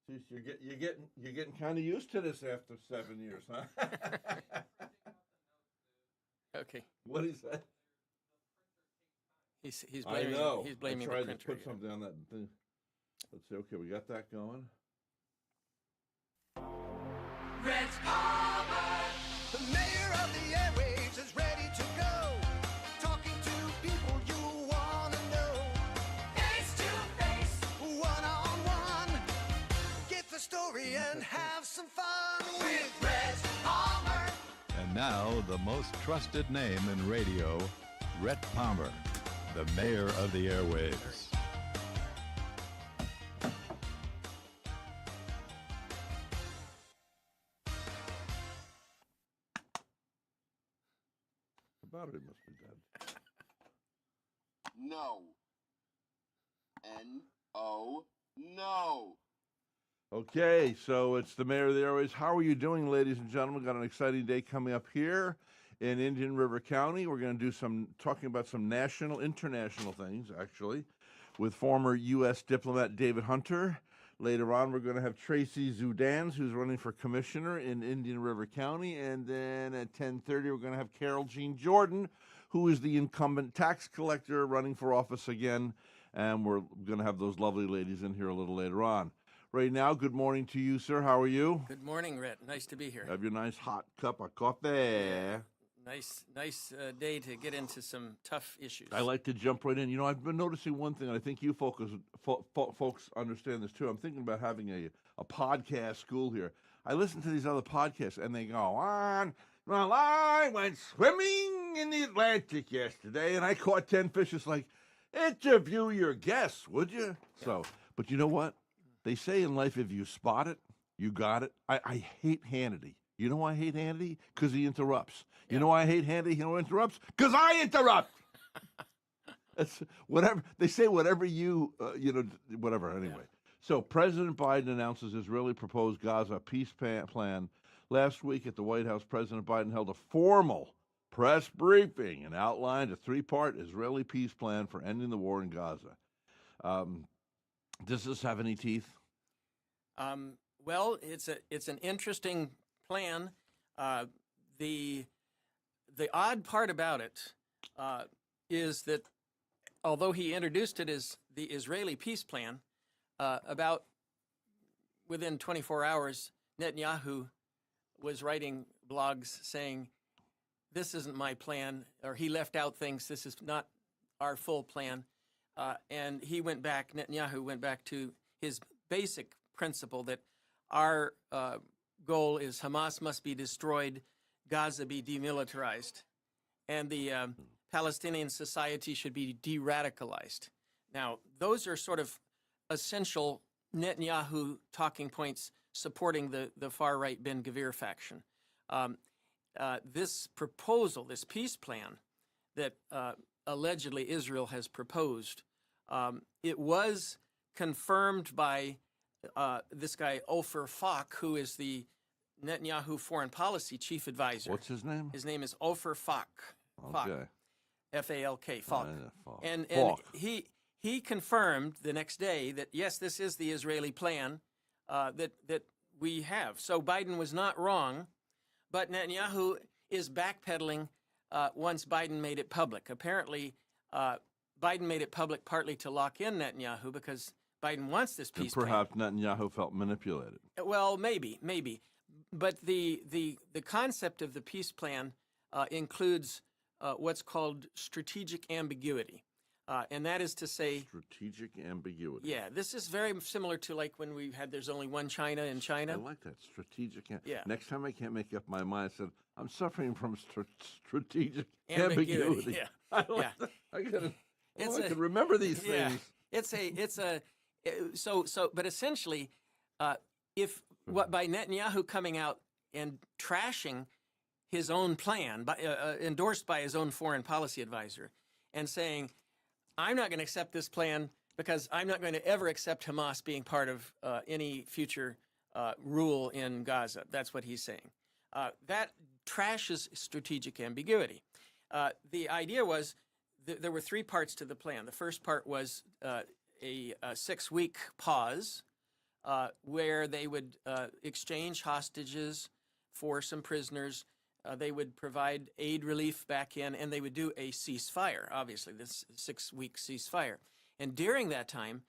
Geez, you're getting kind of used to this after 7 years, huh? Okay. What is that? He's I blaming know. he's blaming I the tried printer. to put something on that thing. Let's see. Okay, we got that going. Rhett Palmer, the mayor of the airwaves, is ready to go. Talking to people you want to know. Face to face, one on one. Get the story and have some fun with Rhett Palmer. And now, the most trusted name in radio, Rhett Palmer, the mayor of the airwaves. The battery must be dead. No. N-O, no. Okay, so it's the mayor of the airways. How are you doing, ladies and gentlemen? Got an exciting day coming up here in Indian River County. We're going to do talking about some international things, actually, with former U.S. diplomat David Hunter. Later on, we're going to have Tracy Zudans, who's running for commissioner in Indian River County. And then at 10:30, we're going to have Carol Jean Jordan, who is the incumbent tax collector running for office again. And we're going to have those lovely ladies in here a little later on. Right now, good morning to you, sir. How are you? Good morning, Rhett. Nice to be here. Have your nice hot cup of coffee. Nice day to get into some tough issues. I like to jump right in. You know, I've been noticing one thing, and I think you folks understand this too. I'm thinking about having a podcast school here. I listen to these other podcasts, and they go on. Well, I went swimming in the Atlantic yesterday, and I caught 10 fish. It's like, interview your guests, would you? Yeah. So, but you know what? They say in life, if you spot it, you got it. I hate Hannity. You know why I hate Hannity? Because he interrupts. Yeah. You know why I hate Hannity? He interrupts? Because I interrupt. It's whatever they say. Whatever whatever. Anyway, yeah. So President Biden announces Israeli proposed Gaza peace plan last week at the White House. President Biden held a formal press briefing and outlined a three-part Israeli peace plan for ending the war in Gaza. Does this have any teeth? Well, it's an interesting plan. The odd part about it is that although he introduced it as the Israeli peace plan, about within 24 hours, Netanyahu was writing blogs saying, "This isn't my plan," or he left out things. "This is not our full plan." And Netanyahu went back to his basic principle that our goal is Hamas must be destroyed, Gaza be demilitarized, and the Palestinian society should be de-radicalized. Now, those are sort of essential Netanyahu talking points supporting the far-right Ben Gvir faction. This proposal, this peace plan that allegedly Israel has proposed, it was confirmed by this guy Ofer Falk, who is the Netanyahu foreign policy chief advisor. What's his name? His name is Ofer Falk. Okay. F-A-L-K, Falk. Falk. And he confirmed the next day that, yes, this is the Israeli plan that we have. So Biden was not wrong, but Netanyahu is backpedaling once Biden made it public. Apparently, Biden made it public partly to lock in Netanyahu because Biden wants this peace plan. Perhaps Netanyahu felt manipulated. Well, maybe. But the concept of the peace plan includes what's called strategic ambiguity. And that is to say... Strategic ambiguity. Yeah, this is very similar to like when we had There's Only One China in China. I like that, strategic. Yeah. Next time I can't make up my mind, I said, I'm suffering from strategic ambiguity. Yeah. I can remember these things. But essentially, by Netanyahu coming out and trashing his own plan, endorsed by his own foreign policy advisor, and saying, I'm not going to accept this plan because I'm not going to ever accept Hamas being part of any future rule in Gaza. That's what he's saying. That trashes strategic ambiguity. The idea was there were three parts to the plan. The first part was a 6-week pause where they would exchange hostages for some prisoners. They would provide aid relief back in, and they would do a ceasefire, obviously, this 6-week ceasefire. And during that time,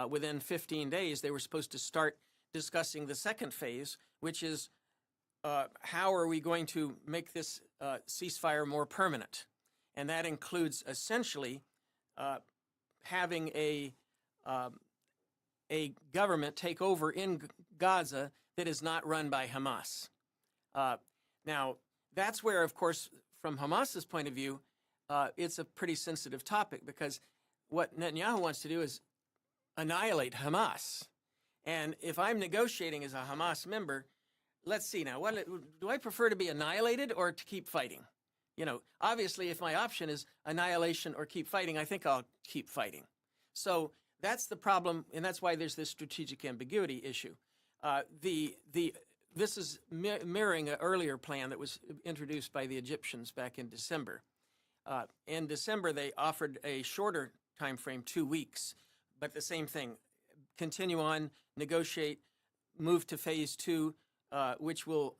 within 15 days, they were supposed to start discussing the second phase, which is how are we going to make this ceasefire more permanent? And that includes essentially having a government take over in Gaza that is not run by Hamas. Now, that's where, of course, from Hamas's point of view, it's a pretty sensitive topic, because what Netanyahu wants to do is annihilate Hamas. And if I'm negotiating as a Hamas member, let's see now, what do I prefer, to be annihilated or to keep fighting? You know, obviously, if my option is annihilation or keep fighting, I think I'll keep fighting. So that's the problem, and that's why there's this strategic ambiguity issue. This is mirroring an earlier plan that was introduced by the Egyptians back in December. In December, they offered a shorter time frame, 2 weeks, but the same thing: continue on, negotiate, move to phase 2, which will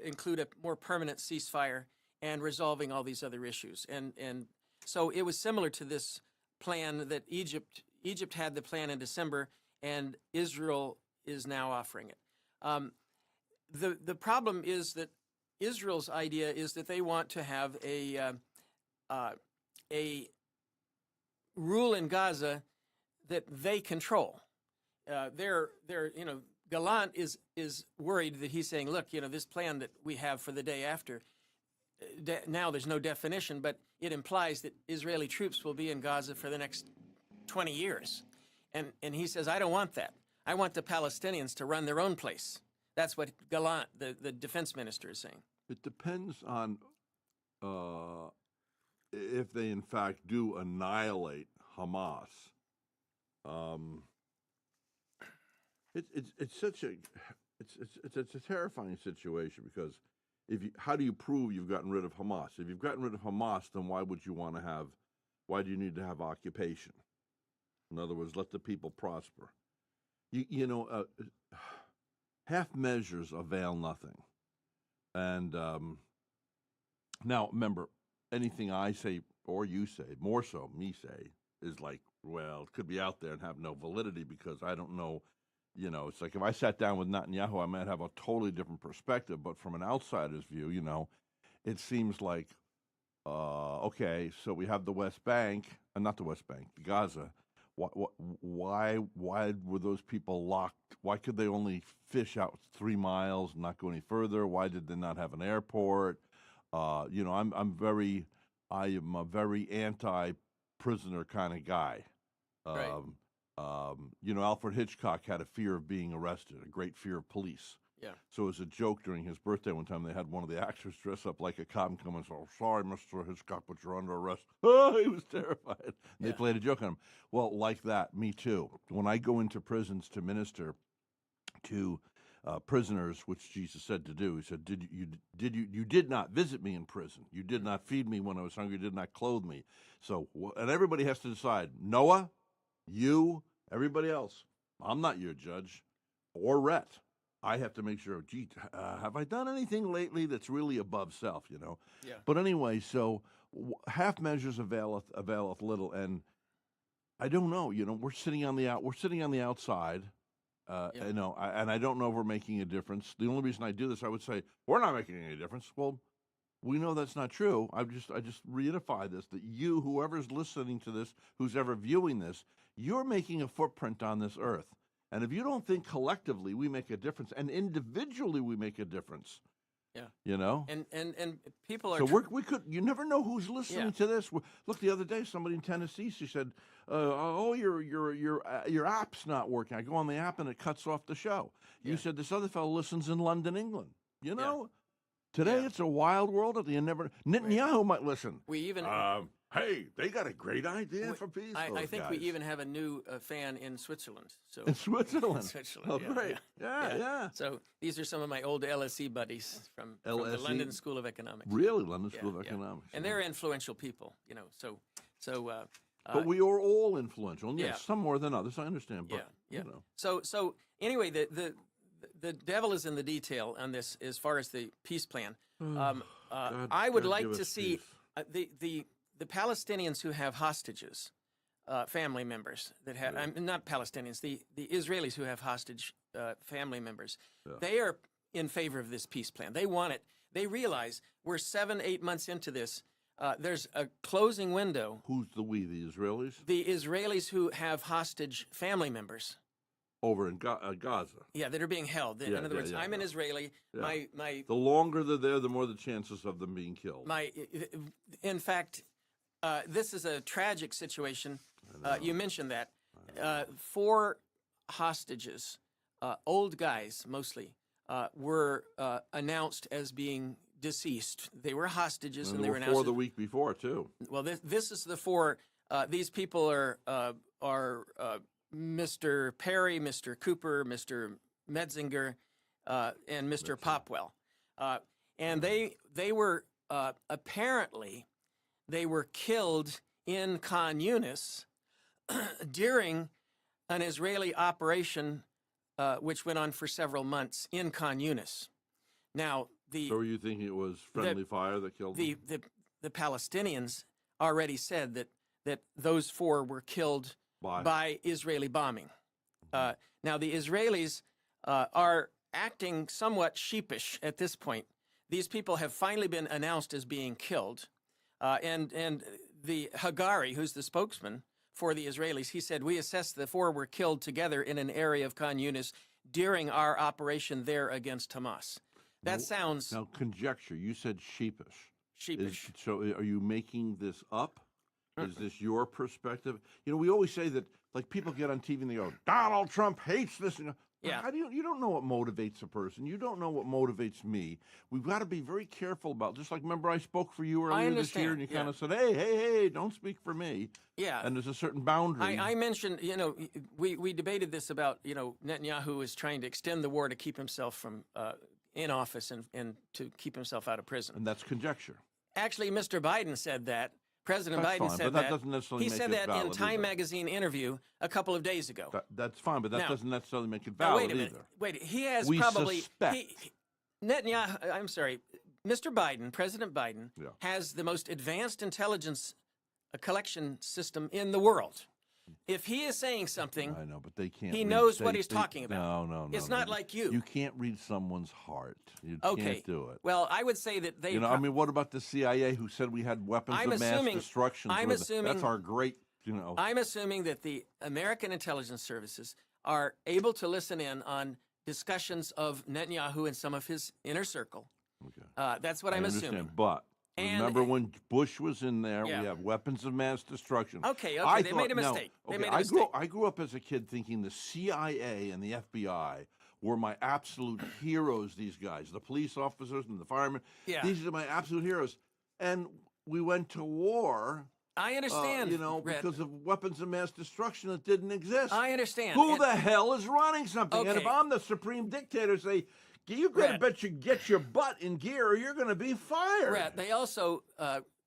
include a more permanent ceasefire and resolving all these other issues. And so it was similar to this plan that Egypt had the plan in December, and Israel is now offering it. The problem is that Israel's idea is that they want to have a rule in Gaza that they control. Gallant is worried that he's saying, look, this plan that we have for the day after, now there's no definition, but it implies that Israeli troops will be in Gaza for the next 20 years. And he says, I don't want that. I want the Palestinians to run their own place. That's what Gallant, the defense minister, is saying. It depends on if they in fact do annihilate Hamas. It's a terrifying situation, because how do you prove you've gotten rid of Hamas? If you've gotten rid of Hamas, then why do you need to have occupation? In other words, let the people prosper. Half measures avail nothing. And now, remember, anything I say or you say, more so me say, is like, well, it could be out there and have no validity, because I don't know. It's like if I sat down with Netanyahu, I might have a totally different perspective. But from an outsider's view, it seems like, okay, so we have the West Bank, not the West Bank, Gaza. Why were those people locked? Why could they only fish out 3 miles and not go any further? Why did they not have an airport? I am a very anti-prisoner kind of guy. Right. Alfred Hitchcock had a fear of being arrested, a great fear of police. Yeah. So as a joke during his birthday one time, they had one of the actors dress up like a cop and come and say, "Oh, sorry, Mr. Hitchcock, but you're under arrest." Oh, he was terrified. And they played a joke on him. Well, like that, me too. When I go into prisons to minister to prisoners, which Jesus said to do, he said, you did not visit me in prison. You did not feed me when I was hungry. You did not clothe me. So, and everybody has to decide, Noah, you, everybody else, I'm not your judge, or Rhett. I have to make sure, have I done anything lately that's really above self, Yeah. But anyway, so half measures availeth little, and I don't know, we're sitting on the outside, and I don't know if we're making a difference. The only reason I do this, I would say, we're not making any difference. Well, we know that's not true. I just reiterate this, that you, whoever's listening to this, who's ever viewing this, you're making a footprint on this earth. And if you don't think collectively we make a difference, and individually we make a difference, and people are. So you never know who's listening to this. Look, the other day, somebody in Tennessee, she said, "Oh, your app's not working." I go on the app and it cuts off the show. You said this other fellow listens in London, England. Today it's a wild world. Netanyahu might listen. We even. Hey, they got a great idea for peace. I think we even have a new fan in Switzerland. So in Switzerland. In Switzerland. Oh, great. Yeah. So these are some of my old LSE buddies from the London School of Economics. Really, London School of Economics. And they're influential people, But we are all influential. And yes, some more than others. I understand. But, So anyway, the devil is in the detail on this as far as the peace plan. I would God like give to us see peace. the Palestinians who have hostages, family members that have not Palestinians, the Israelis who have hostage family members. They are in favor of this peace plan. They want it. They realize we're 7-8 months into this. There's a closing window. Who's the we? The Israelis The Israelis who have hostage family members. over in Gaza. Yeah, that are being held. Yeah, In other yeah, words, yeah, I'm an yeah. Israeli. Yeah. My The longer they're there, the more the chances of them being killed. in fact, this is a tragic situation. You mentioned that. 4 hostages, old guys mostly, were announced as being deceased. They were hostages, and they were announced. 4 the week before too. Well, this is the 4. These people are Mr. Perry, Mr. Cooper, Mr. Metzinger, and Mr. Popwell, and they were apparently they were killed in Khan Yunis during an Israeli operation which went on for several months in Khan Yunis. Now So are you thinking it was friendly fire that killed them? the Palestinians already said that those 4 were killed by Israeli bombing. Now the Israelis are acting somewhat sheepish at this point. These people have finally been announced as being killed, and the Hagari, who's the spokesman for the Israelis, he said, we assessed the 4 were killed together in an area of Khan Yunis during our operation there against Hamas. That sounds Now, conjecture. You said sheepish. sheepish. So are you making this up? Is this your perspective? You know, we always say that, like, people get on TV and they go, Donald Trump hates this. And Yeah. How do you don't know what motivates a person. You don't know what motivates me. We've got to be very careful about, just like, remember I spoke for you earlier this year and you kind of said, hey, don't speak for me. Yeah. And there's a certain boundary. I mentioned, we debated this about, Netanyahu is trying to extend the war to keep himself from in office and to keep himself out of prison. And that's conjecture. Actually, Mr. Biden said that. President That's Biden fine, said but that doesn't necessarily He make said it that in valid Time either. Magazine interview a couple of days ago. That's fine, but that Now- doesn't necessarily make it Now, valid wait a minute. either. Wait, he has We probably suspect. Netanyahu. I'm sorry, Mr. Biden, President Biden, Yeah. has the most advanced intelligence collection system in the world. If he is saying something, I know, but they can't. he read- knows what they- he's they- talking about. No. It's not like you. You can't read someone's heart. You okay, can't do it. well, I would say that they. You know, I mean, what about the CIA who said we had weapons I'm of mass assuming- destruction? I'm That's assuming- our great, I'm assuming that the American intelligence services are able to listen in on discussions of Netanyahu and some of his inner circle. Okay. That's what I I'm understand, assuming. but And- remember when Bush was in there, Yeah. we have weapons of mass destruction. Okay, I they made a now, mistake. They okay, made a I mistake. grew up as a kid thinking the CIA and the FBI were my absolute heroes, these guys, the police officers and the firemen. Yeah. These are my absolute heroes. And we went to war, I understand, Rhett. because of weapons of mass destruction that didn't exist. I understand. Who And- the hell is running something? And if Okay. I'm the supreme dictator, say, you better Rhett. bet you get your butt in gear or you're going to be fired. Rhett, they also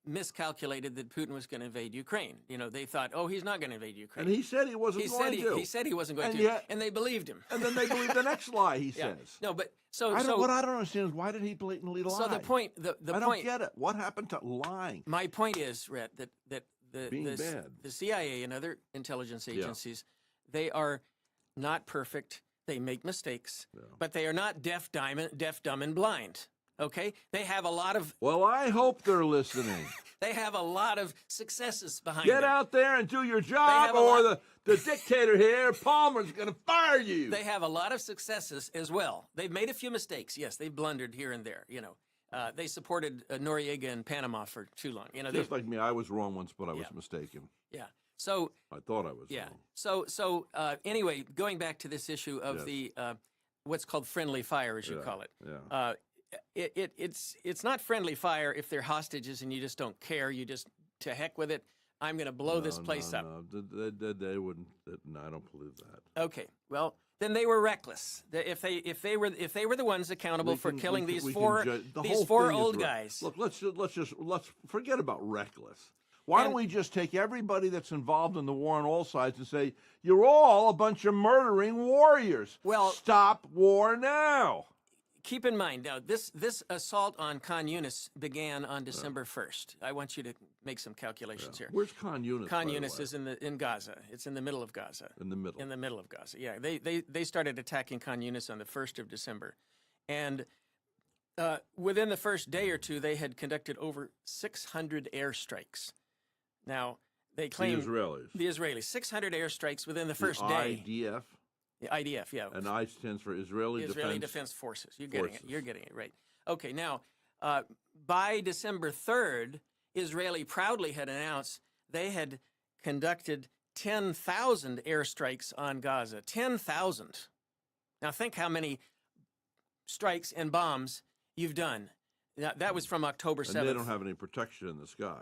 miscalculated that Putin was going to invade Ukraine. They thought, oh, he's not going to invade Ukraine. And he said he wasn't he going said to. he said he wasn't going And to, yet- and they believed him. And then they believe the next lie he Yeah. says. No, but so What I don't understand is why did he blatantly lie? so the point the I point don't get it. What happened to lying? my point is, Rhett, that Being the bad. the CIA and other intelligence agencies, they are not perfect. They make mistakes, but they are not deaf, dumb, and blind. Okay, they have a lot of Well, I hope they're listening. they have a lot of successes behind Get them. out there and do your job, have a or lot- the dictator here, Palmer's going to fire you. They have a lot of successes as well. They've made a few mistakes. Yes, they've blundered here and there. They supported Noriega in Panama for too long. Just like me, I was wrong once, but I was Yeah. mistaken. yeah. So I thought I was yeah. wrong. So anyway, going back to this issue of Yes. the what's called friendly fire, as you call it. Yeah. It's not friendly fire if they're hostages and you just don't care. You just to heck with it. I'm going to blow this place up. No, they wouldn't. No, I don't believe that. Okay. Well, then they were reckless. If they were the ones accountable for killing these four the these whole four thing is old re- guys. Look, let's forget about reckless. Why don't And- we just take everybody that's involved in the war on all sides and say, you're all a bunch of murdering warriors. Well- Stop war now. Keep in mind now, this assault on Khan Yunis began on December 1st. I want you to make some calculations here. Where's Khan Yunis? Khan by the Yunis way? is in Gaza. It's in the middle of Gaza. In the middle. In the middle of Gaza. Yeah, they started attacking Khan Yunis on the 1st of December, and within the first day or two, they had conducted over 600 airstrikes. Now they claim the Israelis 600 airstrikes within the first the day. IDF. The IDF, yeah. And I stands for Israeli Defense Forces. You're getting it. Forces. You're getting it right. Okay, now by December 3rd, Israeli proudly had announced they had conducted 10,000 airstrikes on Gaza. 10,000. Now think how many strikes and bombs you've done. Now, that was from October 7th. And they don't have any protection in the sky,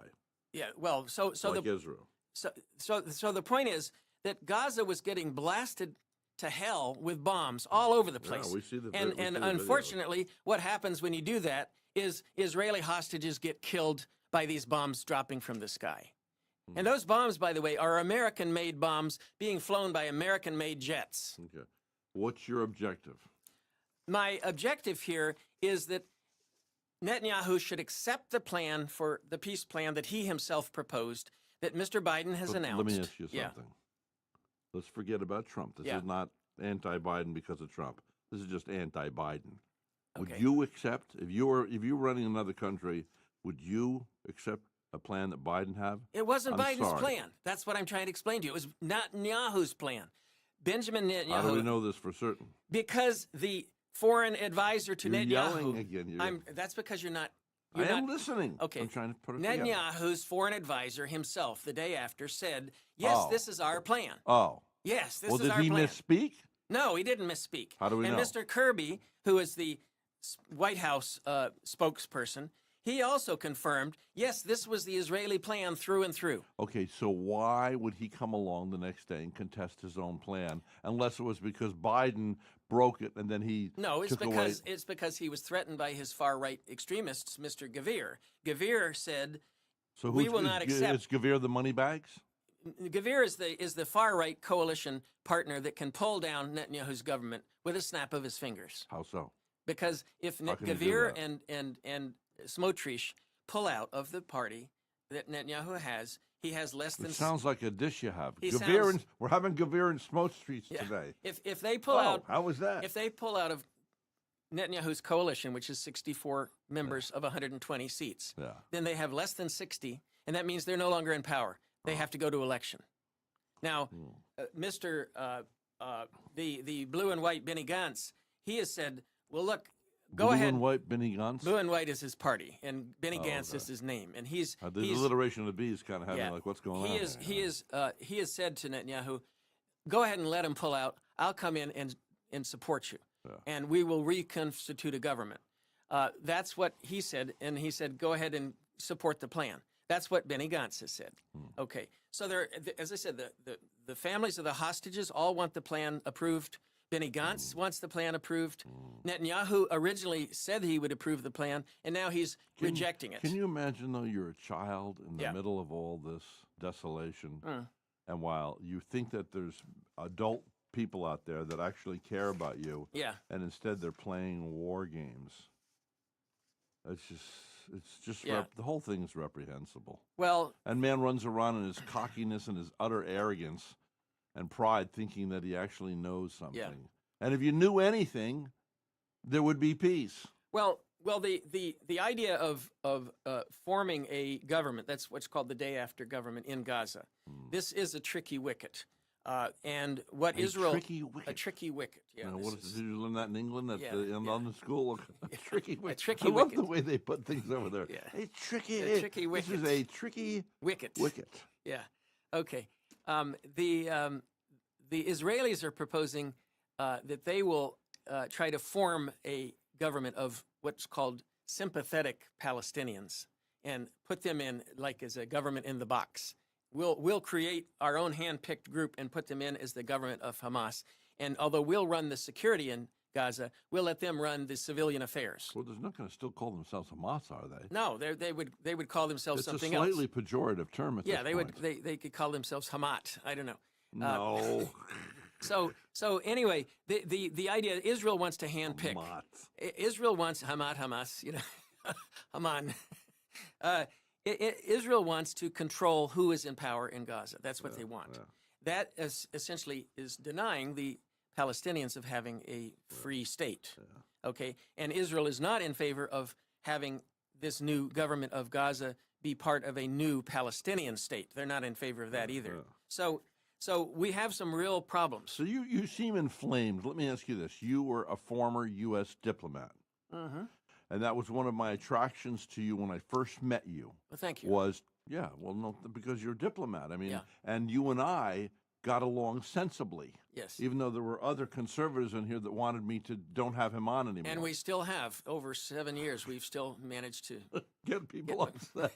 Yeah, well, so like Israel. So the point is that Gaza was getting blasted to hell with bombs all over the place. we see the vi- and we see and the videos. unfortunately, what happens when you do that is Israeli hostages get killed by these bombs dropping from the sky. And those bombs, by the way, are American-made bombs being flown by American-made jets. Okay. What's your objective? My objective here is that Netanyahu should accept the plan for the peace plan that he himself proposed, that Mr. Biden has But announced. Let me ask you Yeah. something. Let's forget about Trump. This Yeah. is not anti-Biden because of Trump. This is just anti-Biden. Would Okay. you accept if you were running another country? Would you accept a plan that Biden have? It wasn't I'm Biden's sorry. plan. That's what I'm trying to explain to you. It was Netanyahu's plan. Benjamin How do we Netanyahu, know this for certain? because the foreign advisor to You're Netanyahu. yelling again. That's because you're not. I You're am not, listening. Okay. I'm trying to put it together. Netanyahu's foreign advisor himself, the day after, said, "Yes, Oh. this is our plan. Oh. Yes, this Well, is did our he plan." misspeak? No, he didn't misspeak. How do we and know? Mr. Kirby, who is the White House spokesperson, he also confirmed, yes, this was the Israeli plan through and through. Okay, so why would he come along the next day and contest his own plan, unless it was because Biden broke it and then he No, it's took because away? it's because he was threatened by his far right extremists, Mr. Gavir. Gavir said, So we who's- will not is, accept- Is Gavir the money bags? Gavir is the far right coalition partner that can pull down Netanyahu's government with a snap of his fingers. How so? Because if How can he do Gavir that? and Smotrich pull out of the party that Netanyahu has, he has less than. It sounds like a dish you have. He Gavir sounds- and, we're having Gavir and Smoke Streets Yeah. today. If they pull Oh, out, how was that? if they pull out of Netanyahu's coalition, which is 64 members of 120 seats, Yeah. then they have less than 60, and that means they're no longer in power. They have to go to election. Now, Mr. The blue and white Benny Gantz, he has said, "Well, look, go Blue ahead." and white Benny Gantz? Blue and white is his party, and Benny Gantz okay. is his name, and he's The he's alliteration of the B is kind of having yeah, like, what's going on? he has said to Netanyahu, "Go ahead and let him pull out. I'll come in and support you, and we will reconstitute a government." That's what he said, and he said, "Go ahead and support the plan." That's what Benny Gantz has said. Okay, so there, as I said, the families of the hostages all want the plan approved. Benny Gantz wants the plan approved. Netanyahu originally said he would approve the plan, and now he's rejecting it. Can you imagine, though, you're a child in the Yeah. middle of all this desolation, and while you think that there's adult people out there that actually care about you, Yeah. and instead they're playing war games. It's just Yeah. the whole thing is reprehensible. Well, And man runs around in his cockiness and his utter arrogance and pride, thinking that he actually knows something. And if you knew anything, there would be peace. Well, the idea of forming a government, that's what's called the day after government in Gaza. This is a tricky wicket. And what Israel... tricky wicket? A tricky wicket, yeah. Now, this what is- did you learn that in England at Yeah, in yeah. London school? A tricky wicket. tricky I love wicket. the way they put things over there. Yeah. A tricky, A tricky This is wicket. a tricky wicket. wicket. Yeah. Okay. The Israelis are proposing that they will try to form a government of what's called sympathetic Palestinians and put them in like as a government in the box. We'll create our own hand-picked group and put them in as the government of Hamas. And although we'll run the security and Gaza. We'll let them run the civilian affairs. Well, they're not going to still call themselves Hamas, are they? No, they would call themselves It's something a else. slightly pejorative term at Yeah, this point. they could call themselves Hamat. I don't know. No. So anyway, the idea Israel wants to handpick. Hamas. Israel wants Hamas, Haman. Israel wants to control who is in power in Gaza. That's what they want. That essentially is denying the Palestinians of having a free state. Okay, and Israel is not in favor of having this new government of Gaza be part of a new Palestinian state. They're not in favor of that either. So we have some real problems. So you seem inflamed. Let me ask you this. You were a former U.S. diplomat. Mm-hmm. And that was one of my attractions to you when I first met you. Well, thank you. No, because you're a diplomat. I mean, Yeah. and you and I got along sensibly. Yes. Even though there were other conservatives in here that wanted me to don't have him on anymore. And we still have, over 7 years, we've still managed to. get people upset.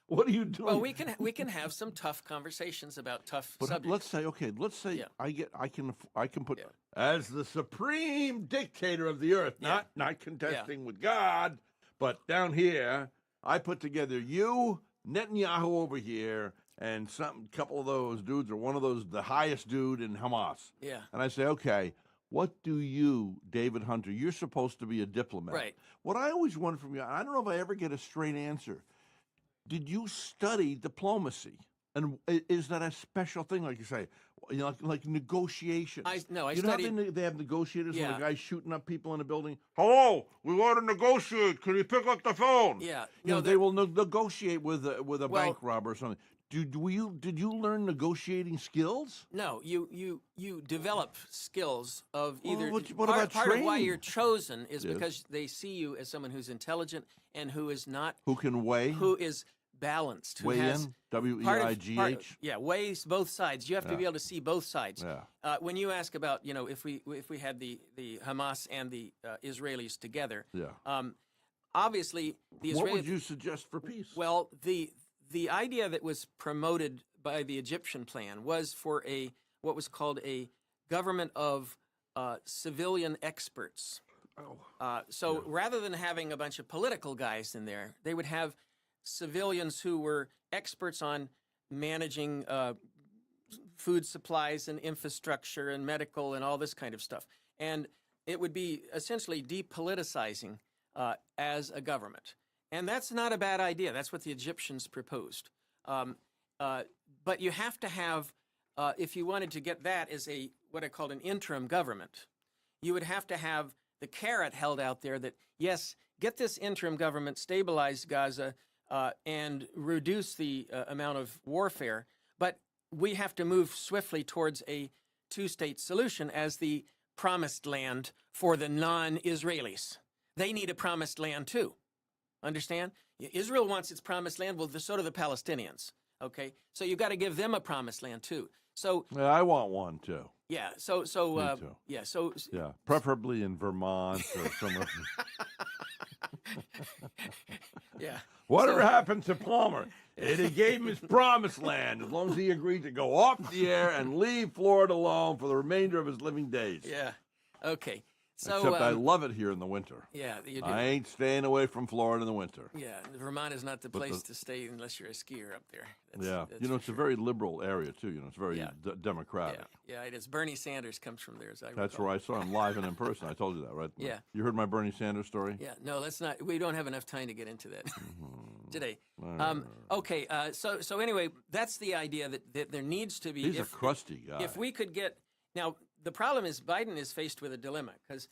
What are you doing? Well, we can have some tough conversations about tough But subjects. let's say Yeah. I can put as the supreme dictator of the earth, not contesting with God, but down here, I put together you, Netanyahu over here, and couple of those dudes, or one of those, the highest dude in Hamas. Yeah. And I say, okay, what do you, David Hunter? You're supposed to be a diplomat. Right. What I always wonder from you, I don't know if I ever get a straight answer. Did you study diplomacy? And is that a special thing, like you say, like negotiations? I You know how studied. they have negotiators when Yeah. the guy's shooting up people in a building? Hello, we want to negotiate. Can you pick up the phone? Yeah. You know, No, they will negotiate with a Well- bank robber or something. Did you learn negotiating skills? No, you develop skills of Well, either. what part about part of why training? you're chosen is Yes. because they see you as someone who's intelligent and who is not, Who can weigh? who is balanced, who Weigh has in? WEIGH? Yeah, weighs both sides. You have to be able to see both sides. Yeah. When you ask about, if we had the Hamas and the Israelis together, Yeah. Obviously the Israelis. What would you suggest for peace? Well, the idea that was promoted by the Egyptian plan was for what was called a government of civilian experts. So rather than having a bunch of political guys in there, they would have civilians who were experts on managing food supplies and infrastructure and medical and all this kind of stuff. And it would be essentially depoliticizing as a government. And that's not a bad idea. That's what the Egyptians proposed. But you have to have, if you wanted to get that as what I called an interim government, you would have to have the carrot held out there that, yes, get this interim government, stabilize Gaza, and reduce the amount of warfare, but we have to move swiftly towards a two-state solution as the promised land for the non-Israelis. They need a promised land too. Understand? Israel wants its promised land. Well, so do the Palestinians. Okay, so you've got to give them a promised land too. So Yeah, I want one too. yeah, Me too. yeah, so Yeah, preferably in Vermont or somewhere. yeah. Whatever happened to Palmer? He gave him his promised land as long as he agreed to go off the air and leave Florida alone for the remainder of his living days. Yeah. Okay. So Except I love it here in the winter. yeah, you do. I ain't staying away from Florida in the winter. Yeah, Vermont is not the place to stay unless you're a skier up there. That's It's a for very liberal area too. It's very Yeah. democratic. Yeah, it is. Bernie Sanders comes from there, as I That's recall. where I saw him live and in person. I told you that, right? Yeah. You heard my Bernie Sanders story? Yeah, no, let's not. We don't have enough time to get into that today. Okay, so anyway, that's the idea that there needs to be. He's a crusty guy. If we could get now, the problem is Biden is faced with a dilemma because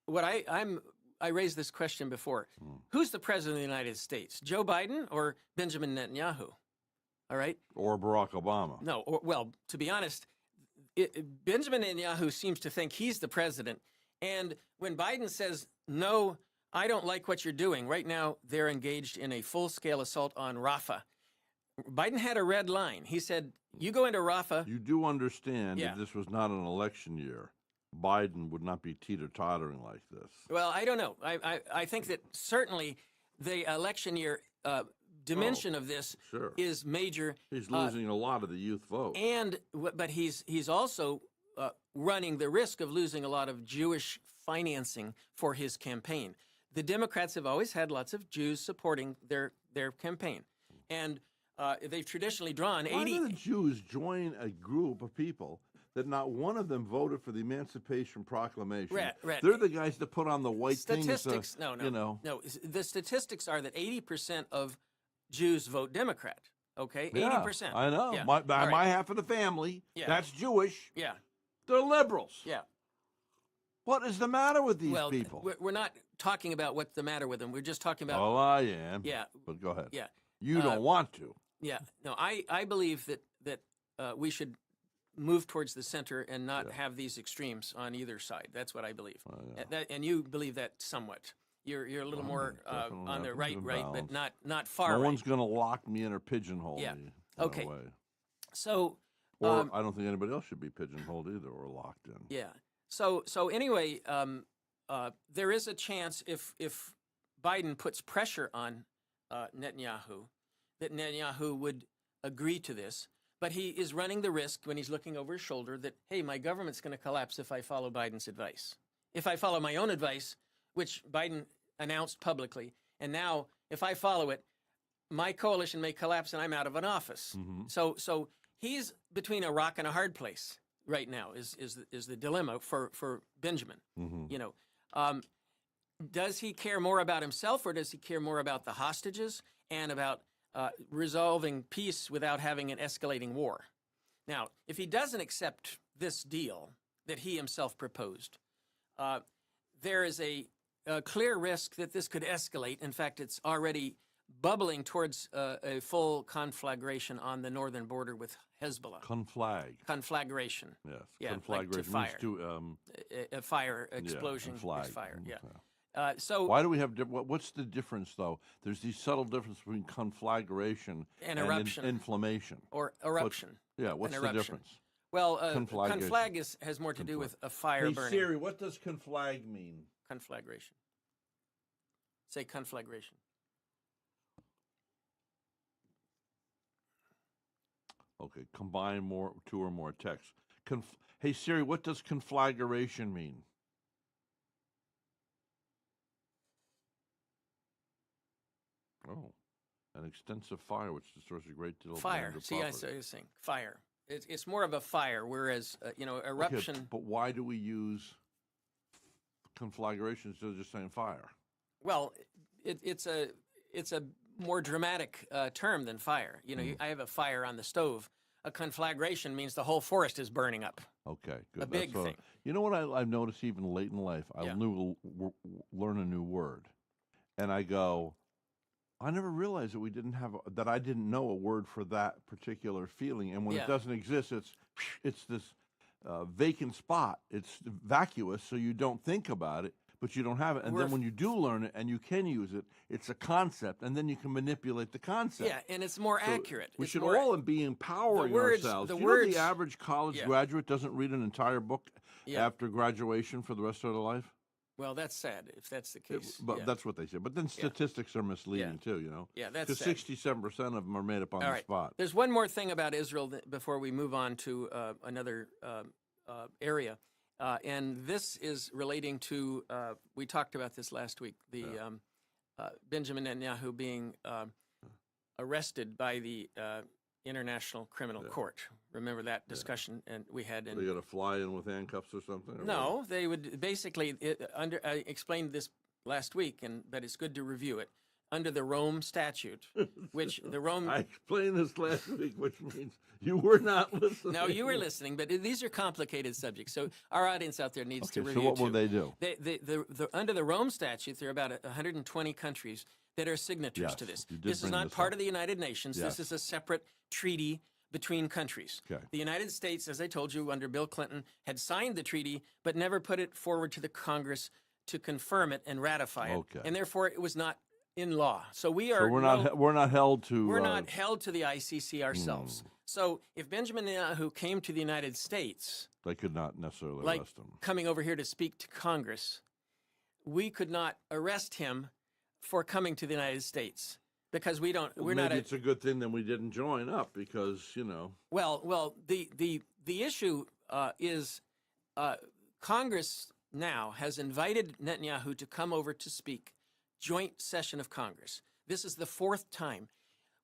what I raised this question before: who's the president of the United States, Joe Biden or Benjamin Netanyahu? All right. Or Barack Obama. No, well, to be honest, Benjamin Netanyahu seems to think he's the president. And when Biden says, no, I don't like what you're doing, right now they're engaged in a full-scale assault on Rafah. Biden had a red line. He said, you go into Rafah. You do understand Yeah. if this was not an election year, Biden would not be teeter-tottering like this. Well, I don't know. I think that certainly the election year dimension of this Sure. is major. He's losing a lot of the youth vote. But he's also running the risk of losing a lot of Jewish financing for his campaign. The Democrats have always had lots of Jews supporting their campaign, and they've traditionally drawn Why 80. do the Jews join a group of people that not one of them voted for the Emancipation Proclamation? Rhett. They're the guys that put on the white Statistics, things. no. The statistics are that 80% of Jews vote Democrat. Okay, 80%. I know. Yeah. My All right. my half of the family, Yeah. that's Jewish. Yeah, They're liberals. yeah. What is the matter with these Well, people? we're not talking about what's the matter with them. We're just talking about. Oh, I am. Yeah, But go ahead. yeah, You don't want to. yeah. No, I believe that we should move towards the center and not have these extremes on either side. That's what I believe. And you believe that somewhat. You're a little more definitely on the have right, some but balance. not far No right. one's going to lock me in or pigeonhole Yeah. me. Okay. In a way. So. Or I don't think anybody else should be pigeonholed either or locked in. Yeah. So anyway, there is a chance if Biden puts pressure on Netanyahu, that Netanyahu would agree to this. But he is running the risk when he's looking over his shoulder that, hey, my government's going to collapse if I follow Biden's advice. If I follow my own advice, which Biden announced publicly, and now if I follow it, my coalition may collapse and I'm out of an office. So he's between a rock and a hard place right now. Is the dilemma for Benjamin? You know, does he care more about himself or does he care more about the hostages and about resolving peace without having an escalating war? Now, if he doesn't accept this deal that he himself proposed, there is a clear risk that this could escalate. In fact, it's already bubbling towards a full conflagration on the northern border with Hezbollah. Conflagration. Yes. Yeah, conflagration like to fire. means to, A fire explosion. and flag. Is fire. Yeah. Okay. So Why do we have? What's the difference, though? There's these subtle differences between conflagration And eruption. inflammation. or eruption. What's An the eruption. difference? Well, Conflagration. conflag has more to do with a fire Hey burning. Siri, what does conflag mean? Conflagration. Say conflagration. Okay, combine two or more texts. Hey Siri, what does conflagration mean? Oh, an extensive fire which destroys a great deal of Fire. land or See, I property. was saying fire. It's more of a fire, whereas eruption. Okay, but why do we use conflagration instead of just saying fire? Well, it's a more dramatic term than fire. You know, I have a fire on the stove. A conflagration means the whole forest is burning up. Okay, good. A big thing. You know what I've noticed even late in life? I Yeah. learn a new word, and I go, I never realized that I didn't know a word for that particular feeling. And when Yeah. it doesn't exist, it's this vacant spot. It's vacuous, so you don't think about it, but you don't have it. And then when you do learn it and you can use it, it's a concept, and then you can manipulate the concept. Yeah, and it's more So accurate. We It's should more- all be empowering the words- ourselves. the Do you words- know the average college Yeah. graduate doesn't read an entire book Yeah. after graduation for the rest of their life? Well, that's sad if that's the case. But yeah. that's what they say. But then statistics are misleading too, you know? Yeah, that's Because sad. 67% of them are made up on All the right. spot. There's one more thing about Israel before we move on to another area. And this is relating to, we talked about this last week, the Benjamin Netanyahu being arrested by the International Criminal Court. Remember that discussion and we had in They got to fly in with handcuffs or something? or No, they would basically I explained this last week, but it's good to review it. Under the Rome Statute, which the Rome what? I explained this last week, which means you were not listening. No, you were listening, but these are complicated subjects. So our audience out there needs to Okay, review so what too. will they do? Under the Rome Statute, there are about 120 countries that are signatories to Yes, this. you did This is bring not this part up. of the United Nations. Yes. This is a separate treaty between countries. Okay. The United States, as I told you, under Bill Clinton, had signed the treaty, but never put it forward to the Congress to confirm it and ratify it. Okay. And therefore, it was not in law. So we So are we're not held to. we're not held to the ICC ourselves. Hmm. So if Benjamin Netanyahu came to the United States, They could not necessarily like arrest him. coming over here to speak to Congress, we could not arrest him for coming to the United States because we're Maybe not. it's a good thing that we didn't join up because Well, the issue is Congress now has invited Netanyahu to come over to speak, joint session of Congress. This is the 4th time.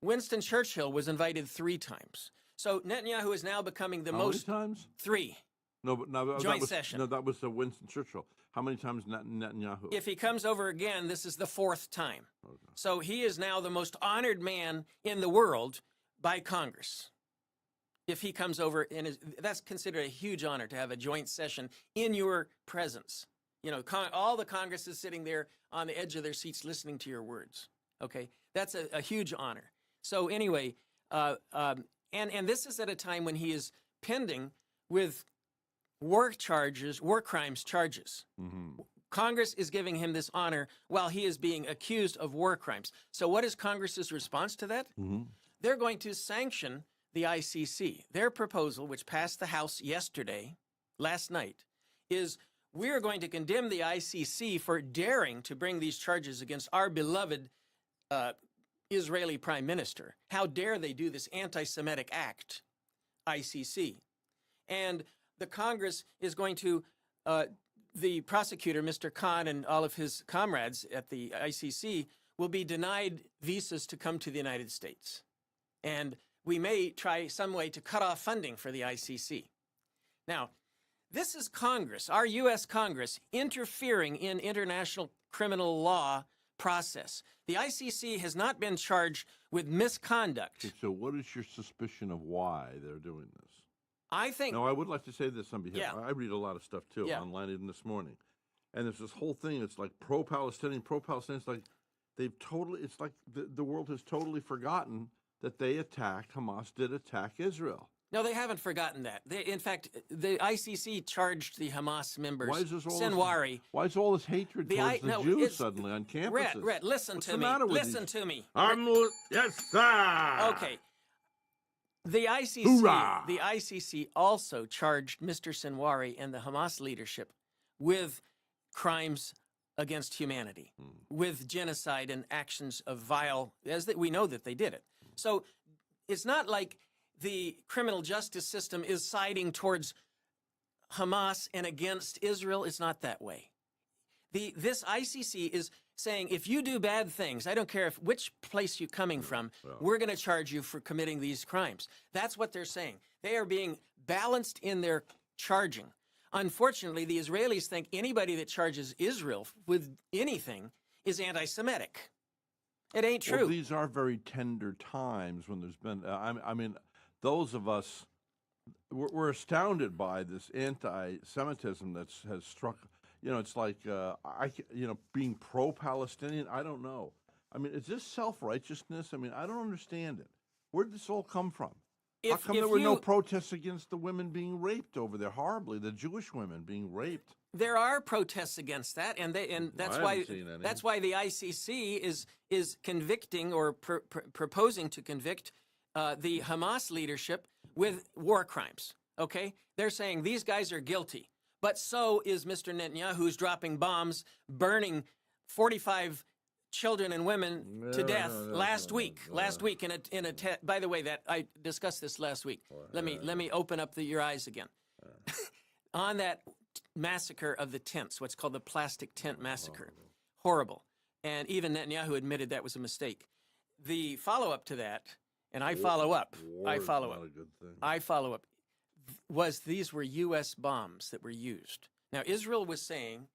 Winston Churchill was invited 3 times. So Netanyahu is now becoming the How most. many times? 3. No, but no, Joint that was, session. No, that was Winston Churchill. How many times Netanyahu? If he comes over again, this is the 4th time. Okay. So he is now the most honored man in the world by Congress. If he comes over, that's considered a huge honor to have a joint session in your presence. You know, all the Congress is sitting there on the edge of their seats listening to your words. Okay, that's a huge honor. So anyway, and this is at a time when he is pending with war crimes charges. Mm-hmm. Congress is giving him this honor while he is being accused of war crimes. So what is Congress's response to that? Mm-hmm. They're going to sanction the ICC. Their proposal, which passed the House last night, is we're going to condemn the ICC for daring to bring these charges against our beloved Israeli prime minister. How dare they do this anti-Semitic act, ICC? And the Congress is going to, the prosecutor, Mr. Khan, and all of his comrades at the ICC will be denied visas to come to the United States. And we may try some way to cut off funding for the ICC. Now, this is Congress, our U.S. Congress, interfering in international criminal law process. The ICC has not been charged with misconduct. Okay, so what is your suspicion of why they're doing this? I think... No, I would like to say this on behalf. Yeah. I read a lot of stuff, too, Yeah. online even this morning. And there's this whole thing. It's like pro-Palestinian. It's like they've totally... It's like the world has totally forgotten that they attacked, Hamas did attack Israel. No, they haven't forgotten that. In fact, the ICC charged the Hamas members, Why is this all Sinwari. why is all this hatred towards the Jews it's- suddenly on campuses? Rhett, listen What's to the me. matter with Listen these- to me. Yes, sir. Okay. The ICC, Hoorah! the ICC also charged Mr. Sinwari and the Hamas leadership with crimes against humanity, with genocide and actions of vile, we know that they did it. So it's not like the criminal justice system is siding towards Hamas and against Israel. It's not that way. This ICC is saying, if you do bad things, I don't care which place you're coming from, we're going to charge you for committing these crimes. That's what they're saying. They are being balanced in their charging. Unfortunately, the Israelis think anybody that charges Israel with anything is anti-Semitic. It ain't true. Well, these are very tender times when there's been, I mean, those of us, we're astounded by this anti-Semitism has struck. You know, it's like, being pro-Palestinian, I don't know. I mean, is this self-righteousness? I mean, I don't understand it. Where did this all come from? How come there were no protests against the women being raped over there horribly, the Jewish women being raped? There are protests against that, and that's why the ICC is convicting or proposing to convict the Hamas leadership with war crimes. Okay, they're saying these guys are guilty. But so is Mr. Netanyahu, who's dropping bombs, burning 45 children and women to death last week. Last week in a by the way, that I discussed this last week. Let me open up your eyes again. On that massacre of the tents, what's called the plastic tent massacre, horrible. And even Netanyahu admitted that was a mistake. The follow-up to that, and I follow up, was these were U.S. bombs that were used. Now, Israel was saying,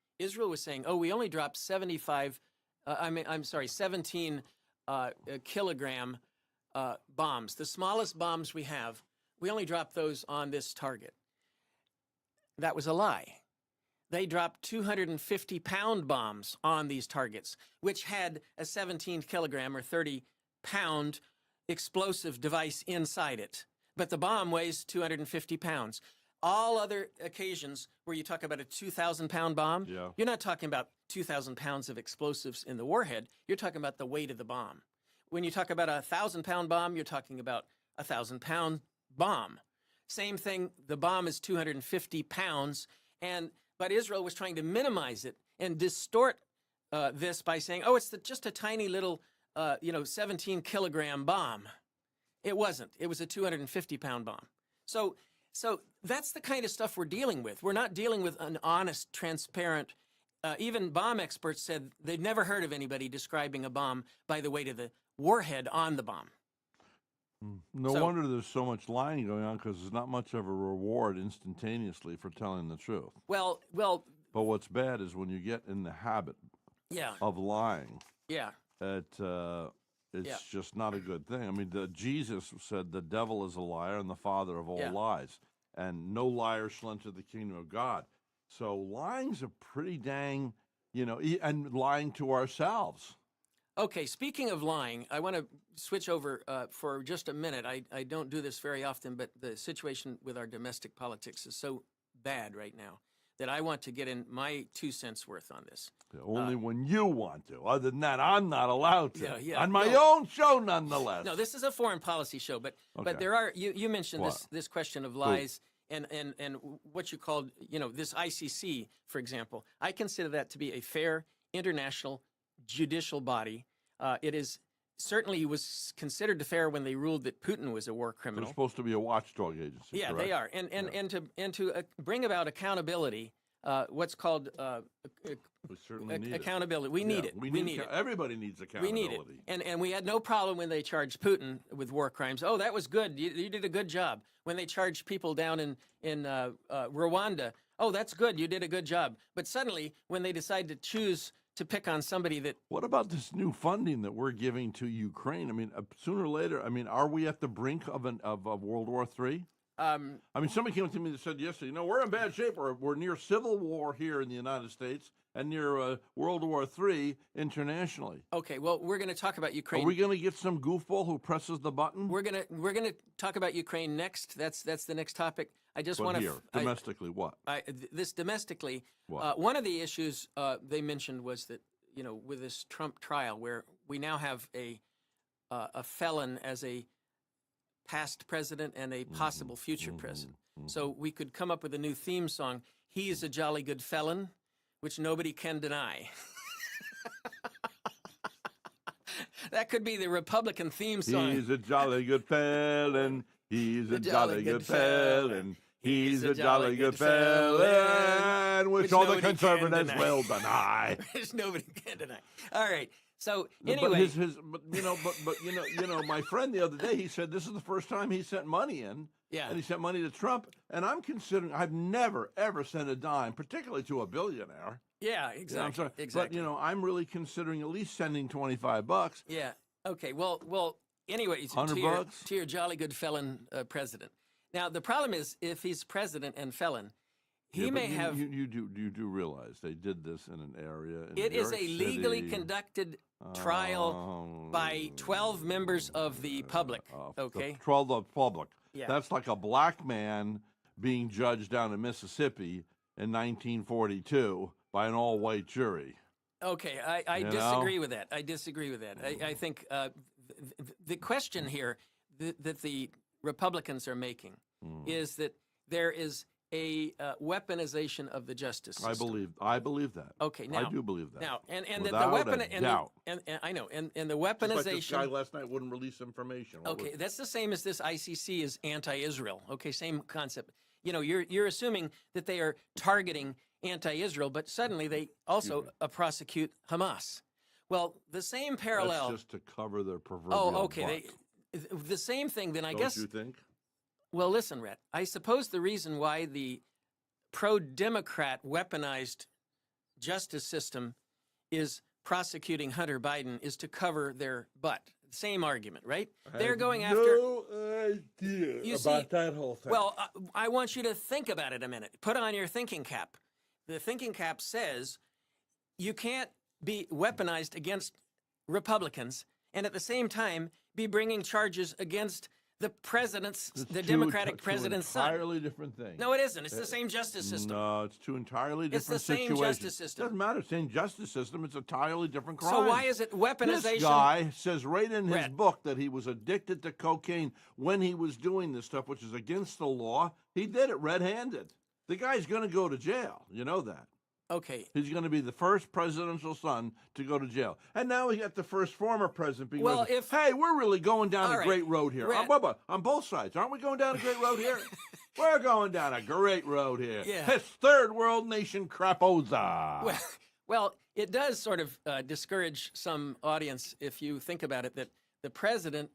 oh, we only dropped 17 kilogram bombs. The smallest bombs we have, we only dropped those on this target. That was a lie. They dropped 250-pound bombs on these targets, which had a 17 kilogram or 30-pound explosive device inside it. But the bomb weighs 250 pounds. All other occasions where you talk about a 2,000-pound bomb, you're not talking about 2,000 pounds of explosives in the warhead. You're talking about the weight of the bomb. When you talk about a 1,000-pound bomb, you're talking about a 1,000-pound bomb. Same thing, the bomb is 250 pounds, but Israel was trying to minimize it and distort this by saying, oh, it's just a tiny little 17-kilogram bomb. It wasn't. It was a 250-pound bomb. So that's the kind of stuff we're dealing with. We're not dealing with an honest, transparent. Even bomb experts said they'd never heard of anybody describing a bomb by the weight of the warhead on the bomb. No So- wonder there's so much lying going on, because there's not much of a reward instantaneously for telling the truth. Well, But what's bad is when you get in the habit yeah, of lying, yeah. it's Yeah. just not a good thing. I mean, Jesus said the devil is a liar and the father of all Yeah. lies, and no liar shall enter the kingdom of God. So lying's a pretty dang, and lying to ourselves. Okay, speaking of lying, I want to switch over for just a minute. I don't do this very often, but the situation with our domestic politics is so bad right now that I want to get in my 2 cents worth on this. Only when you want to. Other than that, I'm not allowed to. Yeah, On my no. own show, nonetheless. No, this is a foreign policy show, but Okay. there are you mentioned What? this question of lies and what you called this ICC, for example. I consider that to be a fair international judicial body. It is certainly was considered fair when they ruled that Putin was a war They're criminal. supposed to be a watchdog agency. Yeah, correct? they are, and to bring about accountability, what's called We certainly need it. accountability. We need Yeah, it. We need it. Everybody needs We accountability. need it. And we had no problem when they charged Putin with war crimes. Oh, that was good. You did a good job. When they charged people down in Rwanda, oh, that's good. You did a good job. But suddenly, when they decide to choose to pick on somebody that What about this new funding that we're giving to Ukraine? I mean, sooner or later, are we at the brink of World War III? I mean, somebody came up to me and said yesterday, we're in bad shape. We're near civil war here in the United States and near World War III internationally. okay, well, we're going to talk about Ukraine. Are we going to get some goofball who presses the button? We're gonna talk about Ukraine next. That's the next topic. I just But want here, domestically, what? this domestically. What? One of the issues they mentioned was that with this Trump trial, where we now have a felon as a past president and a possible future president. So we could come up with a new theme song. He is a jolly good felon, which nobody can deny. That could be the Republican theme song. He's a jolly good felon. He's a jolly good felon. He's a jolly good felon, which all the nobody can conservatives deny. will deny. Which nobody can deny. All right. So But anyway, my friend the other day, he said this is the first time he sent money in. Yeah. And he sent money to Trump, and I've never ever sent a dime, particularly to a billionaire. yeah, I'm exactly. sorry, Exactly. but I'm really considering at least sending $25. Yeah. Okay. Well. Anyways, $100? to your jolly good felon president. Now the problem is, if he's president and felon, he Yeah, but may have. You do realize they did this in an area. In It New is York a legally City. conducted trial by 12 members of the public. Okay. 12 of public. Yeah. That's like a black man being judged down in Mississippi in 1942 by an all-white jury. Okay, I You disagree know? with that. I disagree with that. I think the question here that the Republicans are making is that there is a weaponization of the justice system. I believe that. Okay, now I do believe that. Now, and that the Without weapon a and, doubt. and I know, and the Just like this guy weaponization. last night wouldn't release information. What Okay, was- that's the same as this ICC is anti-Israel. Okay, same concept. You're assuming that they are targeting anti-Israel, but suddenly they also prosecute Hamas. Well, the same parallel. That's just to cover their proverbial Oh, okay. butt. The same thing. Then I Don't guess. you think? Well, listen, Rhett. I suppose the reason why the pro-Democrat weaponized justice system is prosecuting Hunter Biden is to cover their butt. Same argument, right? They're going after. No idea You about see- that whole thing. Well, I want you to think about it a minute. Put on your thinking cap. The thinking cap says you can't be weaponized against Republicans and at the same time be bringing charges against the president's, It's the two- Democratic two president's son. entirely different things. No, it isn't. It's the same justice system. No, it's two entirely It's the different same situations. justice system. Doesn't matter. Same justice system. It's a entirely different crime. So why is it weaponization? This guy says right in his Rhett. book that he was addicted to cocaine when he was doing this stuff, which is against the law. He did it red-handed. The guy's going to go to jail. You know that. Okay. He's going to be the first presidential son to go to jail. And now we got the first former president being Well, president. if- Hey, we're really going down All a right. great road here. Rhett. Bubba, on both sides. Aren't we going down a great road here? We're going down a great road here. Yeah. It's third world nation crapoza. Well, it does sort of discourage some audience if you think about it that the president,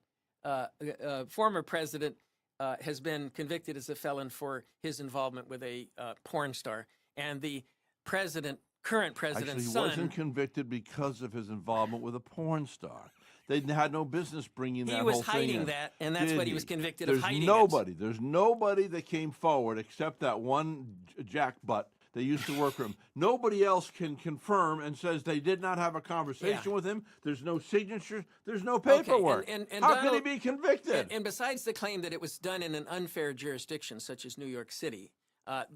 former president, has been convicted as a felon for his involvement with a porn star, and the current president's Actually, he son. wasn't convicted because of his involvement with a porn star. They had no business bringing that He whole was thing hiding in. that, and that's Did what he was convicted There's of hiding. There's nobody that came forward except that one jackbutt that used to work for him. Nobody else can confirm and says they did not have a conversation with him. There's no signatures. There's no paperwork. and How can he Donald- be convicted? And besides the claim that it was done in an unfair jurisdiction such as New York City,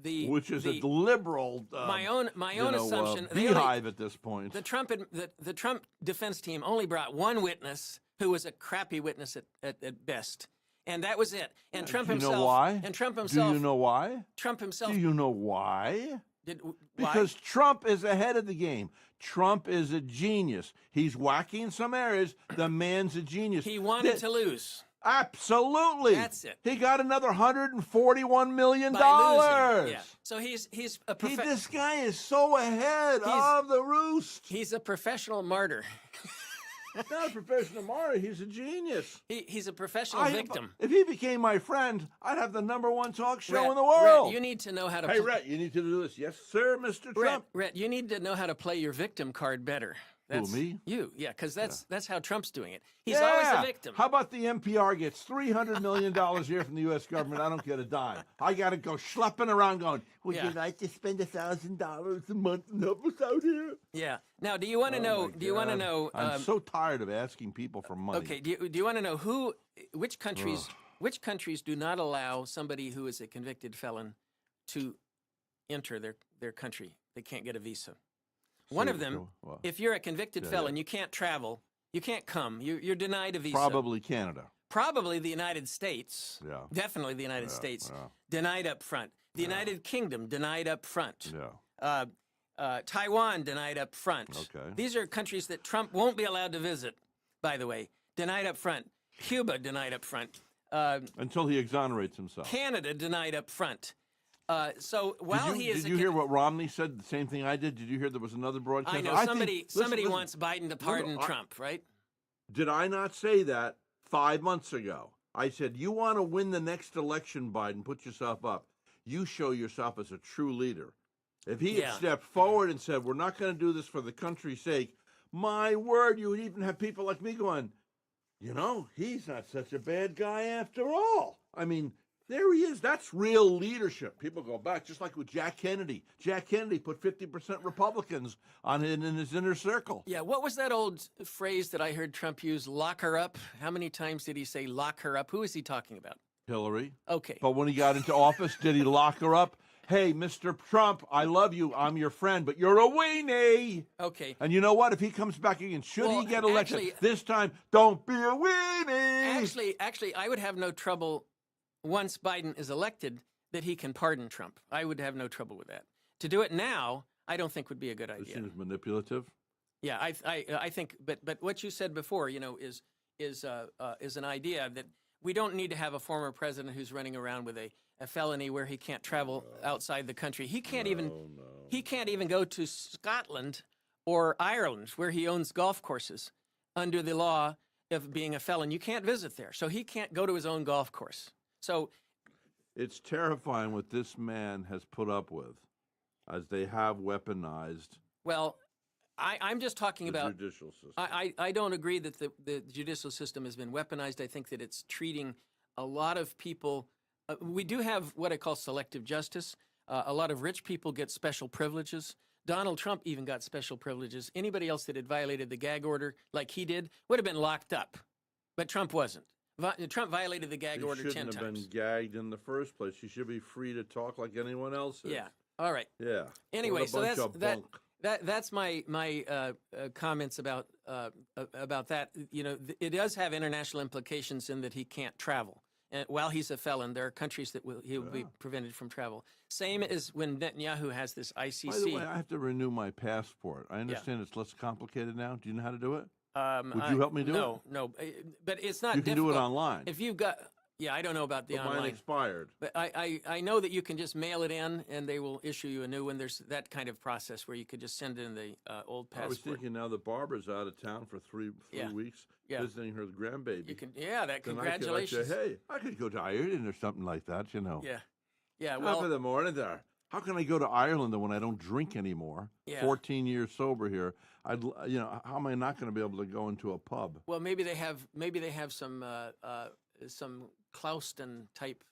Which is a liberal, my own assumption. beehive at this point. The Trump defense team only brought one witness who was a crappy witness at best, and that was it. And Trump Do you himself. know why? And Trump himself. Do you know why? Trump himself. Do you know why? Why? Because Trump is ahead of the game. Trump is a genius. He's wacky in some areas. The man's a genius. he wanted to lose. Absolutely. That's it. He got another $141 million. By losing. Yeah. So he's a This guy is so ahead of the roost. he's a professional martyr. Not a professional martyr. He's a genius. He's a professional victim. If he became my friend, I'd have the #1 talk show Rhett, in the world. Rhett, you need to know how to. Hey, Rhett, you need to do this. Yes, sir, Mr. Trump. Rhett, you need to know how to play your victim card better. Me? You, yeah, because that's how Trump's doing it. He's always a victim. How about the NPR gets $300 million a year from the U.S. government? I don't get a dime. I got to go schlepping around going, would you like to spend $1,000 a month and help us out here? Yeah. Now, do you want to know? Do you want to know? I'm so tired of asking people for money. Okay. Do you want to know which countries do not allow somebody who is a convicted felon to enter their country? They can't get a visa. One of them, if you're a convicted felon, you can't travel, you can't come, you're denied a visa. Probably Canada. Probably the United States. Yeah. Definitely the United States. Denied up front. The United Kingdom denied up front. Yeah. Taiwan denied up front. Okay. These are countries that Trump won't be allowed to visit, by the way. Denied up front. Cuba denied up front. Until he exonerates himself. Canada denied up front. So while he is, did you hear what Romney said? The same thing I did. Did you hear there was another broadcast? I know somebody wants Biden to pardon Trump, right? Did I not say that 5 months ago? I said, you want to win the next election, Biden, put yourself up. You show yourself as a true leader. If he had stepped forward and said, we're not going to do this for the country's sake, my word, you would even have people like me going, you know, he's not such a bad guy after all. I mean, there he is. That's real leadership. People go back, just like with Jack Kennedy. Jack Kennedy put 50% Republicans in his inner circle. Yeah, what was that old phrase that I heard Trump use, lock her up? How many times did he say lock her up? Who is he talking about? Hillary. Okay. But when he got into office, did he lock her up? Hey, Mr. Trump, I love you. I'm your friend, but you're a weenie. Okay. And you know what? If he comes back again, should he get elected this time, don't be a weenie. Actually, I would have no trouble once Biden is elected that he can pardon Trump. I would have no trouble with that. To do it now, I don't think would be a good idea. This seems manipulative. Yeah, I think, but what you said before, you know, is an idea that we don't need to have a former president who's running around with a felony where he can't travel outside the country. He can't even go to Scotland or Ireland where he owns golf courses under the law of being a felon. You can't visit there, so he can't go to his own golf course. So it's terrifying what this man has put up with, as they have weaponized. Well, I'm just talking about judicial system. I don't agree that the judicial system has been weaponized. I think that it's treating a lot of people. We do have what I call selective justice. A lot of rich people get special privileges. Donald Trump even got special privileges. Anybody else that had violated the gag order like he did would have been locked up, but Trump wasn't. Trump violated the gag order 10 times. He shouldn't have been gagged in the first place. He should be free to talk like anyone else is. Yeah. All right. Yeah. Anyway, so that's my comments about that. You know, it does have international implications in that he can't travel. And while he's a felon, there are countries that he will be prevented from travel. Same as when Netanyahu has this ICC. By the way, I have to renew my passport. I understand it's less complicated now. Do you know how to do it? Would you help me do it? No, but it's not. You can difficult. do it online. If you've got, Yeah, I don't know about the but mine online. expired. But I know that you can just mail it in, and they will issue you a new one. There's that kind of process where you could just send in the old I was passport. thinking now that Barbara's out of town for three Yeah. weeks Yeah. visiting her grandbaby. You can, yeah, that then congratulations. I could, hey, I could go to Ireland or something like that, you know. Yeah, yeah. Top Well, of the morning there. How can I go to Ireland when I don't drink anymore? Yeah. 14 years sober here. You know, how am I not going to be able to go into a pub? well, maybe they have some Clauston type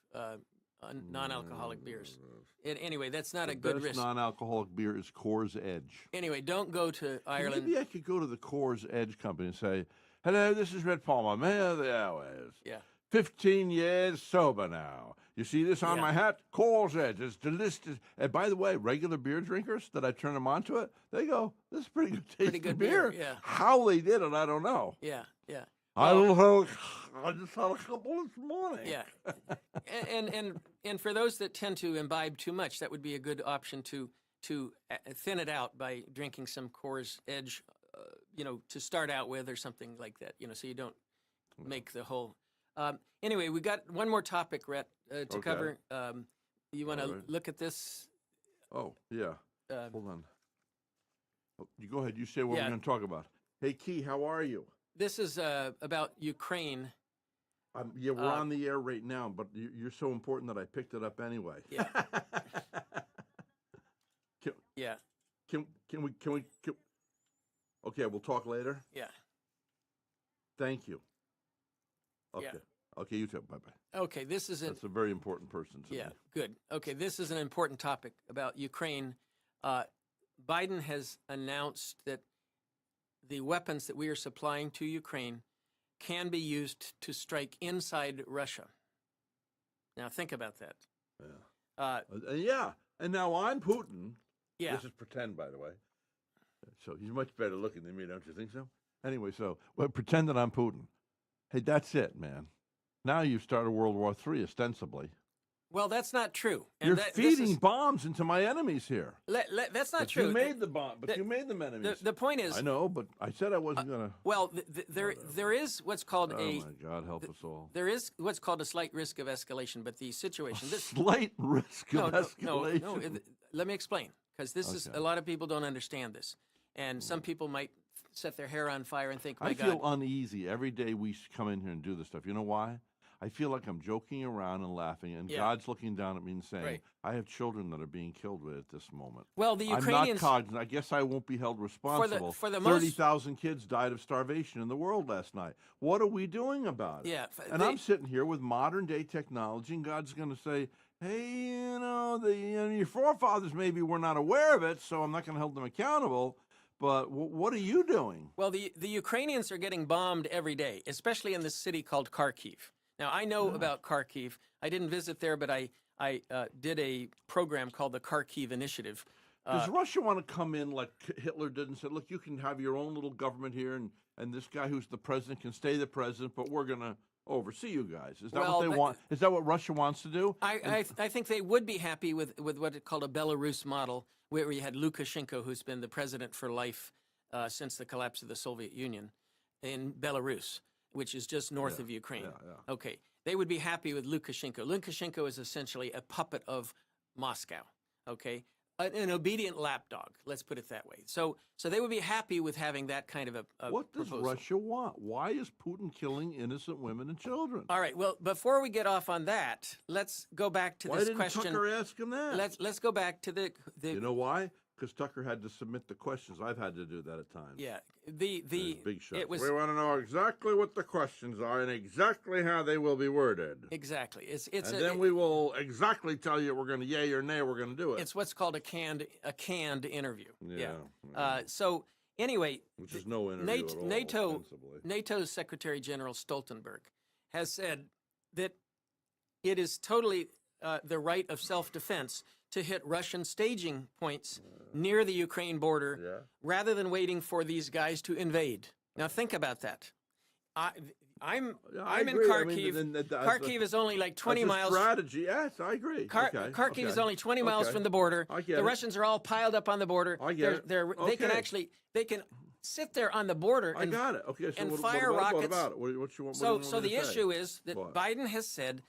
non-alcoholic beers. Anyway, that's not The a good best risk. non-alcoholic beer is Coors Edge. Anyway, don't go to Ireland. Maybe I could go to the Coors Edge company and say, "Hello, this is Rhett Palmer, Mayor of the Airways. Yeah. 15 years sober now. You see this on Yeah. my hat? Coors Edge. It's delicious. And by the way, regular beer drinkers that I turn them onto it, they go, this is pretty good tasting good beer. beer, yeah. How they did it, I don't know. Yeah, yeah. I don't know. I just had a couple this morning. Yeah, and for those that tend to imbibe too much, that would be a good option to thin it out by drinking some Coors Edge, to start out with or something like that. So you don't make the whole. Anyway, we got one more topic, Rhett, to Okay. cover. You want to All right. look at this? Oh, yeah. Hold on. Oh, you go ahead. You say what Yeah. we're going to talk about. Hey, Key, how are you? This is about Ukraine. Yeah, we're on the air right now, but you're so important that I picked it up anyway. Yeah. Yeah, Can we? Okay, we'll talk later. yeah. Thank you. Okay. Yeah. Okay, you too. Bye bye. Okay, this is That's a very important person to Yeah, me. good. Okay, this is an important topic about Ukraine. Biden has announced that the weapons that we are supplying to Ukraine can be used to strike inside Russia. Now, think about that. Yeah. Yeah. And now I'm Putin. Yeah. This is pretend, by the way. So he's much better looking than me, don't you think so? Anyway, pretend that I'm Putin. Hey, that's it, man. Now you've started World War III, ostensibly. Well, that's not true. You're this feeding is- bombs into my enemies here. that's not But true. you made the bomb, but the- you made them enemies. The point is, I know, but I said I wasn't going to. well, there is what's called Oh, my God, help us all. there is what's called a slight risk of escalation, but the situation Slight risk of escalation. No. Let me explain, because this is Okay. a lot of people don't understand this, and some people might set their hair on fire and think, "My I feel God, uneasy every day we come in here and do this stuff. You know why? I feel like I'm joking around and laughing, and Yeah. God's looking down at me and saying, Right. I have children that are being killed at this moment. well, the I'm not Ukrainians." cognizant. I guess I won't be held responsible. for the most- 30,000 kids died of starvation in the world last night. What are we doing about it? Yeah, And I'm sitting here with modern day technology, and God's going to say, hey, your forefathers maybe were not aware of it, so I'm not going to hold them accountable. But what are you doing? Well, the Ukrainians are getting bombed every day, especially in this city called Kharkiv. Now, I know about Kharkiv. I didn't visit there, but I did a program called the Kharkiv Initiative. Does Russia want to come in like Hitler did and say, look, you can have your own little government here, and this guy who's the president can stay the president, but we're going to oversee you guys? Is that what they want? Is that what Russia wants to do? I think they would be happy with what is called a Belarus model, where you had Lukashenko, who's been the president for life since the collapse of the Soviet Union, in Belarus, which is just north of Ukraine. yeah. Okay, they would be happy with Lukashenko. Lukashenko is essentially a puppet of Moscow. Okay, an obedient lapdog. Let's put it that way. So they would be happy with having that kind of a What does proposal. Russia want? Why is Putin killing innocent women and children? All right. Well, before we get off on that, let's go back to Why this didn't question. Tucker ask him that? Let's go back to the You know why? Because Tucker had to submit the questions. I've had to do that at times. yeah the Big shots. it was We want to know exactly what the questions are and exactly how they will be worded. exactly it's And then we will exactly tell you we're going to yay or nay. We're going to do it. it's what's called a canned interview. Yeah. So anyway, Which is no interview at all, ostensibly. NATO's Secretary General Stoltenberg has said that it is totally the right of self-defense to hit Russian staging points near the Ukraine border rather than waiting for these guys to invade. Now think about that. I'm in agree. I Kharkiv. mean, that's Kharkiv is only like 20 That's a miles. strategy. Yes, I agree. Kharkiv is only 20 miles from the border. I get The it. Russians are all piled up on the border. I get it. They can Okay. actually sit there on the border I got it. Okay, so and what, fire what rockets. about it? What you want? What do you So, want so me the to say? issue is that What? Biden has said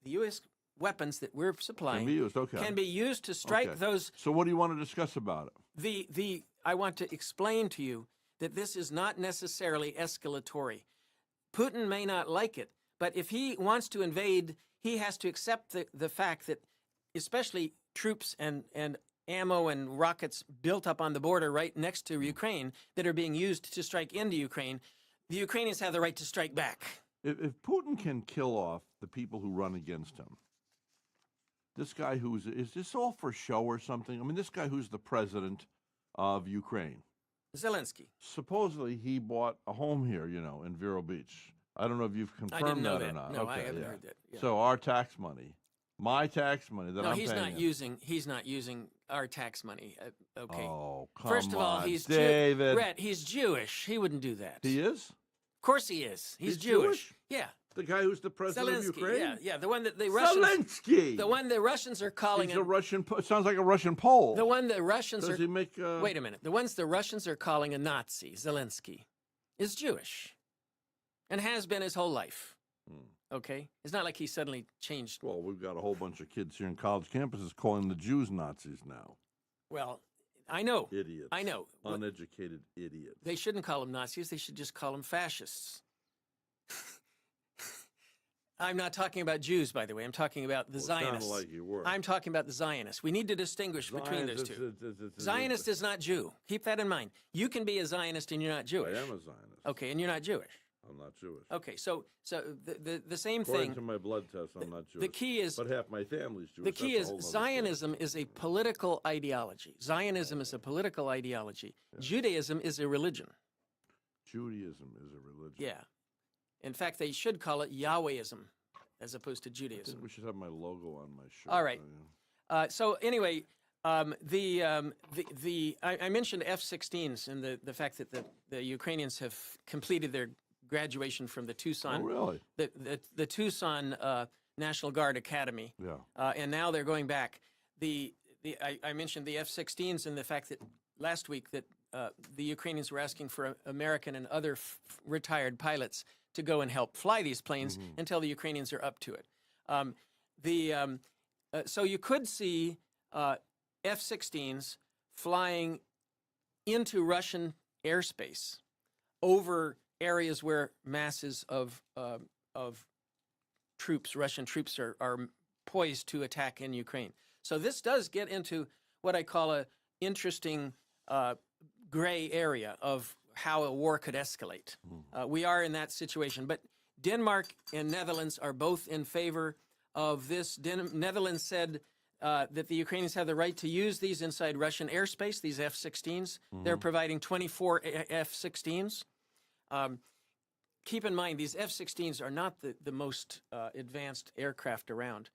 the U.S. weapons that we're supplying Can be used. Okay. can be used to strike Okay. those. So what do you want to discuss about it? I want to explain to you that this is not necessarily escalatory. Putin may not like it, but if he wants to invade, he has to accept the fact that, especially troops and ammo and rockets built up on the border right next to Ukraine that are being used to strike into Ukraine, the Ukrainians have the right to strike back. If Putin can kill off the people who run against him, this guy is this all for show or something? I mean, this guy who's the president of Ukraine, Zelensky. supposedly he bought a home here, in Vero Beach. I don't know if you've I confirmed didn't know that or that. not. No, I Okay, haven't yeah. heard that. Yeah. So our tax money, my tax money that No, I'm he's paying not him. He's not using our tax money. Okay. Oh, come First of all, on, he's David. Rhett, he's Jewish. He wouldn't do that. He is? Of course he is. He's Jewish? Jewish. Yeah. The guy who's the president of Zelensky. Ukraine? Yeah. The one that the Russians. Zelensky. The one the Russians are calling He's a him. Russian. Sounds like a Russian Pole. The one the Russians Does are. he make? Wait a minute. The ones the Russians are calling a Nazi, Zelensky, is Jewish, and has been his whole life. Okay, it's not like he suddenly changed. Well, we've got a whole bunch of kids here in college campuses calling the Jews Nazis now. Well, I know. Idiots. I know. Uneducated idiots. They shouldn't call them Nazis. They should just call them fascists. I'm not talking about Jews, by the way. I'm talking about the Well, it sounded Zionists. like you were. I'm talking about the Zionists. We need to distinguish between those two. Zionist is not Jew. Keep that in mind. You can be a Zionist and you're not I Jewish. am a Zionist. Okay, and you're not Jewish. I'm not Jewish. Okay, so the same According thing. to my blood test, I'm not Jewish. The key is but half my family's Jewish. the key That's a is whole nother story. Zionism is a political ideology. Zionism is a political ideology. Judaism is a religion. Judaism is a religion. Yeah. In fact, they should call it Yahwehism as opposed to I Judaism. think we should have my logo on my shirt. All right. Yeah. So anyway, I mentioned F-16s and the fact that the Ukrainians have completed their graduation from the Tucson, Oh, really? the Tucson National Guard Academy, Yeah. and now they're going back. I mentioned the F-16s and the fact that last week that the Ukrainians were asking for American and other retired pilots to go and help fly these planes until the Ukrainians are up to it. So you could see F-16s flying into Russian airspace over areas where masses of troops, Russian troops, are poised to attack in Ukraine. So this does get into what I call a interesting gray area of how a war could escalate. We are in that situation, but Denmark and Netherlands are both in favor of this. Netherlands said that the Ukrainians have the right to use these inside Russian airspace, these F-16s. They're providing 24 F-16s. Keep in mind, these F-16s are not the most advanced aircraft around.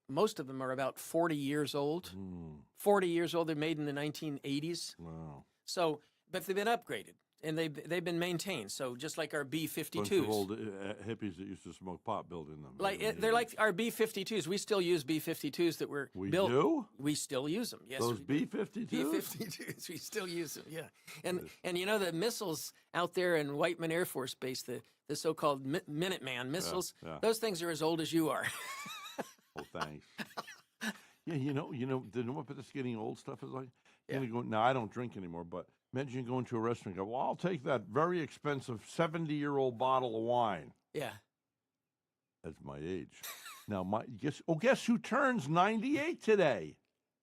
Most of them are about 40 years old. 40 years old. They're made in the 1980s. Wow. So, but they've been upgraded and they've been maintained. So just like our Bunch of B-52s. old hippies that used to smoke pot building them. They're like our B-52s. We still use B-52s that were We built. do? We still use them. Yes, Those we do. B-52s? B-52s. We still use them. Yeah, and you know the missiles out there in Whiteman Air Force Base, the so-called Minuteman missiles. yeah. Those things are as old as you are. Oh, thanks. Yeah, you know what this getting old stuff is like? Yeah. You go, now, I don't drink anymore, but imagine you go into a restaurant and go, well, I'll take that very expensive 70-year-old bottle of wine. Yeah. That's my age. Now, guess who turns 98 today?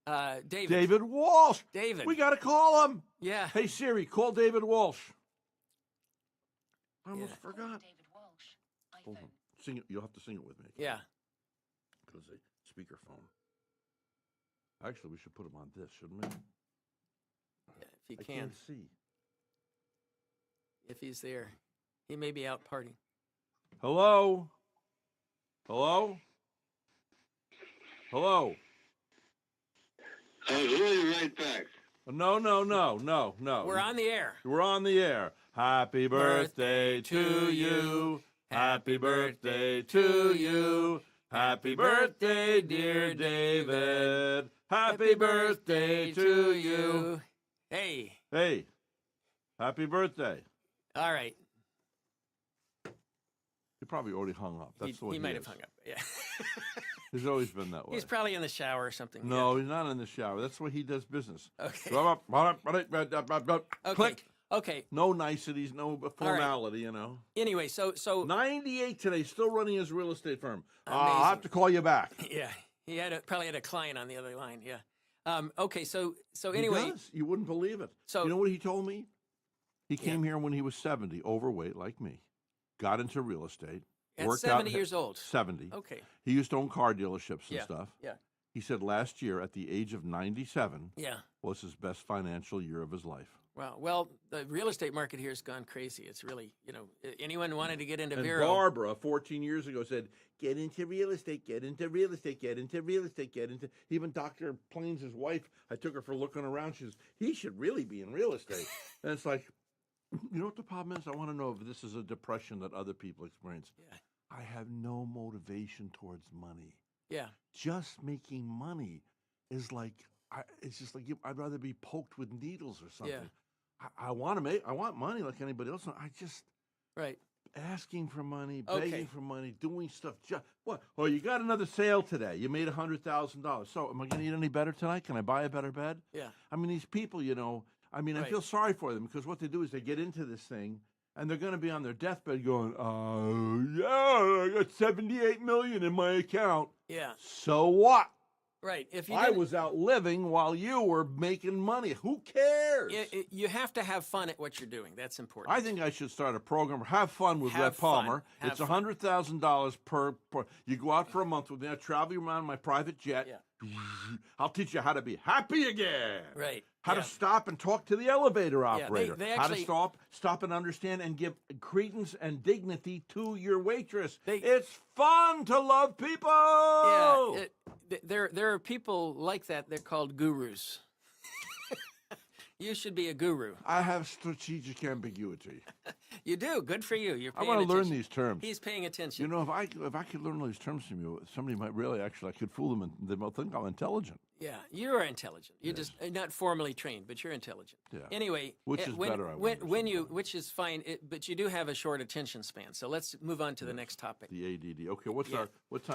David. David Walsh. David. We got to call him. Yeah. Hey, Siri, call David Walsh. I almost forgot. David Walsh. Hold on. Sing it. You'll have to sing it with me. Yeah. Because a speakerphone. Actually, we should put him on this, shouldn't we? If you I can. can't see. If he's there. He may be out partying. Hello? Hello? Hello? I'll call you right back. No. We're on the air. We're on the air. Happy birthday to you. Happy birthday to you. Happy birthday, dear David. Happy birthday to you. Hey. Hey, Happy birthday. All right. He probably already hung up. That's the way He might is. have hung up. Yeah. He's always been that way. He's probably in the shower or something. No, he's not in the shower. That's the way he does business. Okay. Click. Okay. No niceties, no formality, you know. Anyway, so 98 today, still running his real estate firm. I'll Amazing. have to call you back. yeah, he probably had a client on the other line. Yeah. Okay. So He anyway, does. You wouldn't believe it. So- you know what he told me? He came here when he was 70, overweight like me, got into real estate, at worked 70 out. years old. 70. Okay. He used to own car dealerships and Yeah. stuff. Yeah. He said last year, at the age of 97, Yeah. was his best financial year of his life. Wow. Well, the real estate market here has gone crazy. It's really, anyone wanted to get into And Vero. Barbara, 14 years ago, said, get into real estate, get into real estate, get into real estate, get into... Even Dr. Plains, his wife, I took her for looking around. She says, he should really be in real estate. And it's like, you know what the problem is? I want to know if this is a depression that other people experience. Yeah. I have no motivation towards money. Yeah. Just making money is like, it's just like I'd rather be poked with needles or something. Yeah. I want money like anybody else. I just Right. asking for money, Okay. begging for money, doing stuff. What? Oh, you got another sale today. You made $100,000. So am I going to eat any better tonight? Can I buy a better bed? Yeah. I mean, these people, I Right. feel sorry for them because what they do is they get into this thing and they're going to be on their deathbed going, yeah, I got 78 million in my account. Yeah. So what? Right. If you I didn't- was out living while you were making money. Who cares? you have to have fun at what you're doing. That's important. I think I should start a program. Have fun with Have Rhett fun. Palmer. Have It's fun. $100,000 per. You go out for a month with me. I travel you around my private jet. Yeah. I'll teach you how to be happy again. Right. How Yeah. to stop and talk to the elevator they operator. How to actually- stop and understand and give credence and dignity to your waitress. They- It's fun to love people. Yeah. There are people like that. They're called gurus. You should be a guru. I have strategic ambiguity. You do. Good for you. You're I paying want to learn attention. these terms. He's paying attention. You know, if I could learn all these terms from you, somebody might really I could fool them and they might think I'm intelligent. Yeah, you are intelligent. You're just not formally trained, but you're intelligent. Yeah. Anyway, Which is when, better, I when, wonder, when you, which is fine, but you do have a short attention span. So let's move on to the next topic. The ADD. Okay, what time?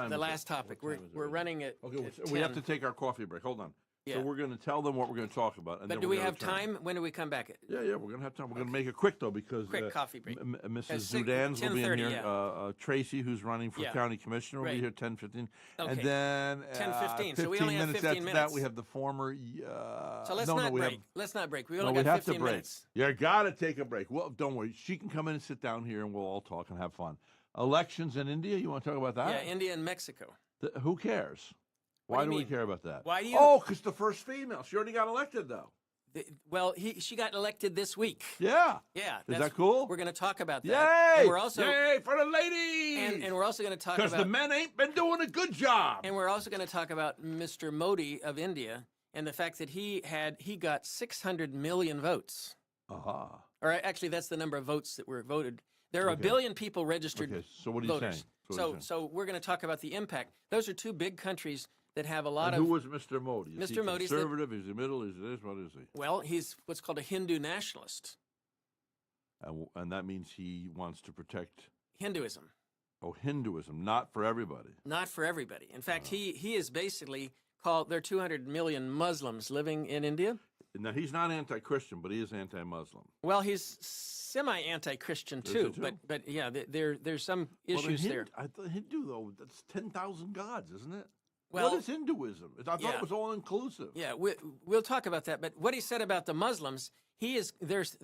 The is last it? topic. What time is it? We're running at. Okay, at we have to 10. take our coffee break. Hold on. Yeah. So we're going to tell them what we're going to talk about. And But then do we're we gonna have return. time? When do we come back? Yeah, we're going to have time. We're going to make it quick though because Quick coffee break. Mrs. At Zudans will be in 10:30, here. yeah. Tracy, who's running for Yeah. county commissioner, will Right. be here 10:15. Okay. And then 10:15. 15 So we only have minutes 15 after that, minutes. we have the former. So let's not break. Let's not break. We No, only we got have 15 to break. minutes. You got to take a break. Well, don't worry. She can come in and sit down here, and we'll all talk and have fun. Elections in India. You want to talk about that? Yeah, India and Mexico. Who cares? What Why do do you we mean? care about that? Why do you- Oh, because the first female. She already got elected, though. Well, she got elected this week. Yeah. Yeah. Is that cool? We're going to talk about that. Yay! And we're also Yay for the ladies! and we're also going to talk Because about the men ain't been doing a good job. and we're also going to talk about Mr. Modi of India and the fact that he got 600 million votes. Aha. Or actually, that's the number of votes that were voted. There are a Okay. billion people registered Okay, so what are you voters. saying? So what are you saying? So we're going to talk about the impact. Those are two big countries that have a lot And of. who was Mr. Modi? Is Mr. he Modi's the- conservative? Is he middle? Is he this? What is he? Well, he's what's called a Hindu nationalist. And that means he wants to protect Hinduism, Hinduism, not for everybody. not for everybody. In fact, he is basically called. There are 200 million Muslims living in India. Now he's not anti-Christian, but he is anti-Muslim. Well, he's semi-anti-Christian Is too, he too? but yeah, there's some Well, the issues there. I thought Hindu though, that's 10,000 gods, isn't it? Well- what is Hinduism? I thought Yeah. it was all inclusive. Yeah, we'll talk about that. But what he said about the Muslims, there's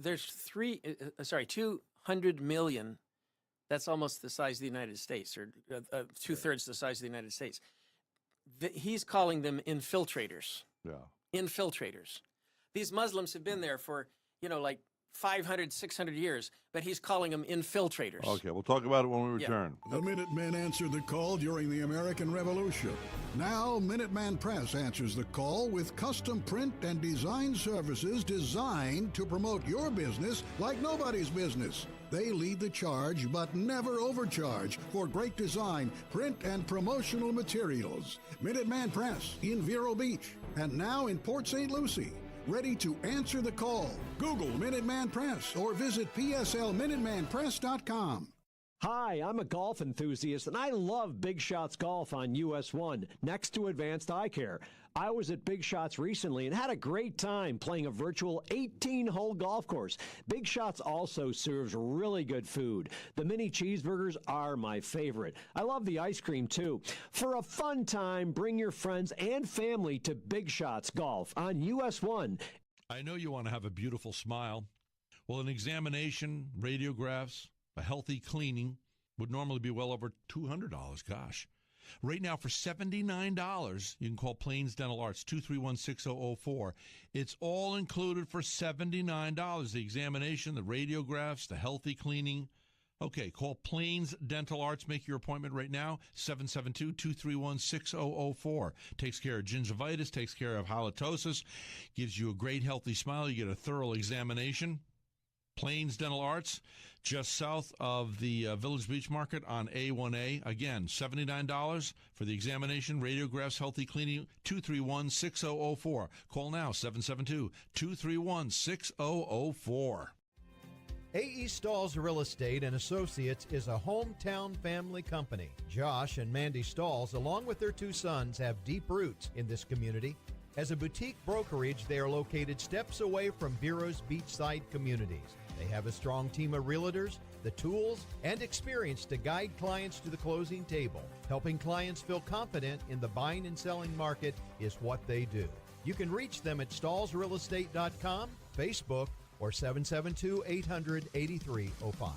200 million. That's almost the size of the United States, or 2/3 the size of the United States. He's calling them infiltrators. Yeah. Infiltrators. These Muslims have been there for like 500, 600 years, but he's calling them infiltrators. Okay, we'll talk about it when we Yeah. return. The Minutemen answered the call during the American Revolution. Now, Minuteman Press answers the call with custom print and design services designed to promote your business like nobody's business. They lead the charge, but never overcharge for great design, print, and promotional materials. Minuteman Press in Vero Beach, and now in Port St. Lucie. ready to answer the call. Google Minuteman Press or visit pslminutemanpress.com. Hi, I'm a golf enthusiast, and I love Big Shots Golf on US 1, next to Advanced Eye Care. I was at Big Shots recently and had a great time playing a virtual 18-hole golf course. Big Shots also serves really good food. The mini cheeseburgers are my favorite. I love the ice cream, too. For a fun time, bring your friends and family to Big Shots Golf on US 1. I know you want to have a beautiful smile. Well, an examination, radiographs, a healthy cleaning would normally be well over $200. Gosh. Right now, for $79, you can call Plains Dental Arts, 231-6004. It's all included for $79. The examination, the radiographs, the healthy cleaning. Okay, call Plains Dental Arts. Make your appointment right now, 772-231-6004. Takes care of gingivitis, takes care of halitosis, gives you a great healthy smile. You get a thorough examination. Plains Dental Arts, just south of the Village Beach Market on A1A. Again, $79 for the examination, radiographs, healthy cleaning, 231-6004. Call now, 772-231-6004. A.E. Stalls Real Estate and Associates is a hometown family company. Josh and Mandy Stalls, along with their two sons, have deep roots in this community. As a boutique brokerage, they are located steps away from Vero's beachside communities. They have a strong team of realtors, the tools, and experience to guide clients to the closing table. Helping clients feel confident in the buying and selling market is what they do. You can reach them at stallsrealestate.com, Facebook, or 772-800-8305.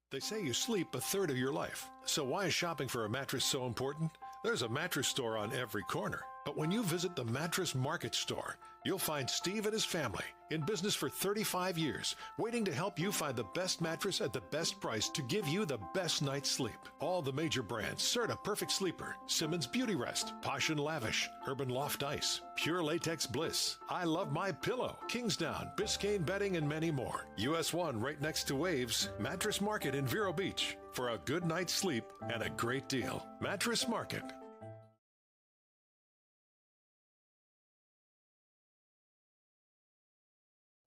They say you sleep a third of your life. So why is shopping for a mattress so important? There's a mattress store on every corner. But when you visit the Mattress Market store, you'll find Steve and his family, in business for 35 years, waiting to help you find the best mattress at the best price to give you the best night's sleep. All the major brands: Serta Perfect Sleeper, Simmons Beauty Rest, Posh and Lavish, Urban Loft Ice, Pure Latex Bliss, I Love My Pillow, Kingsdown, Biscayne Bedding, and many more. US 1 right next to Waves, Mattress Market in Vero Beach. For a good night's sleep and a great deal. Mattress Market.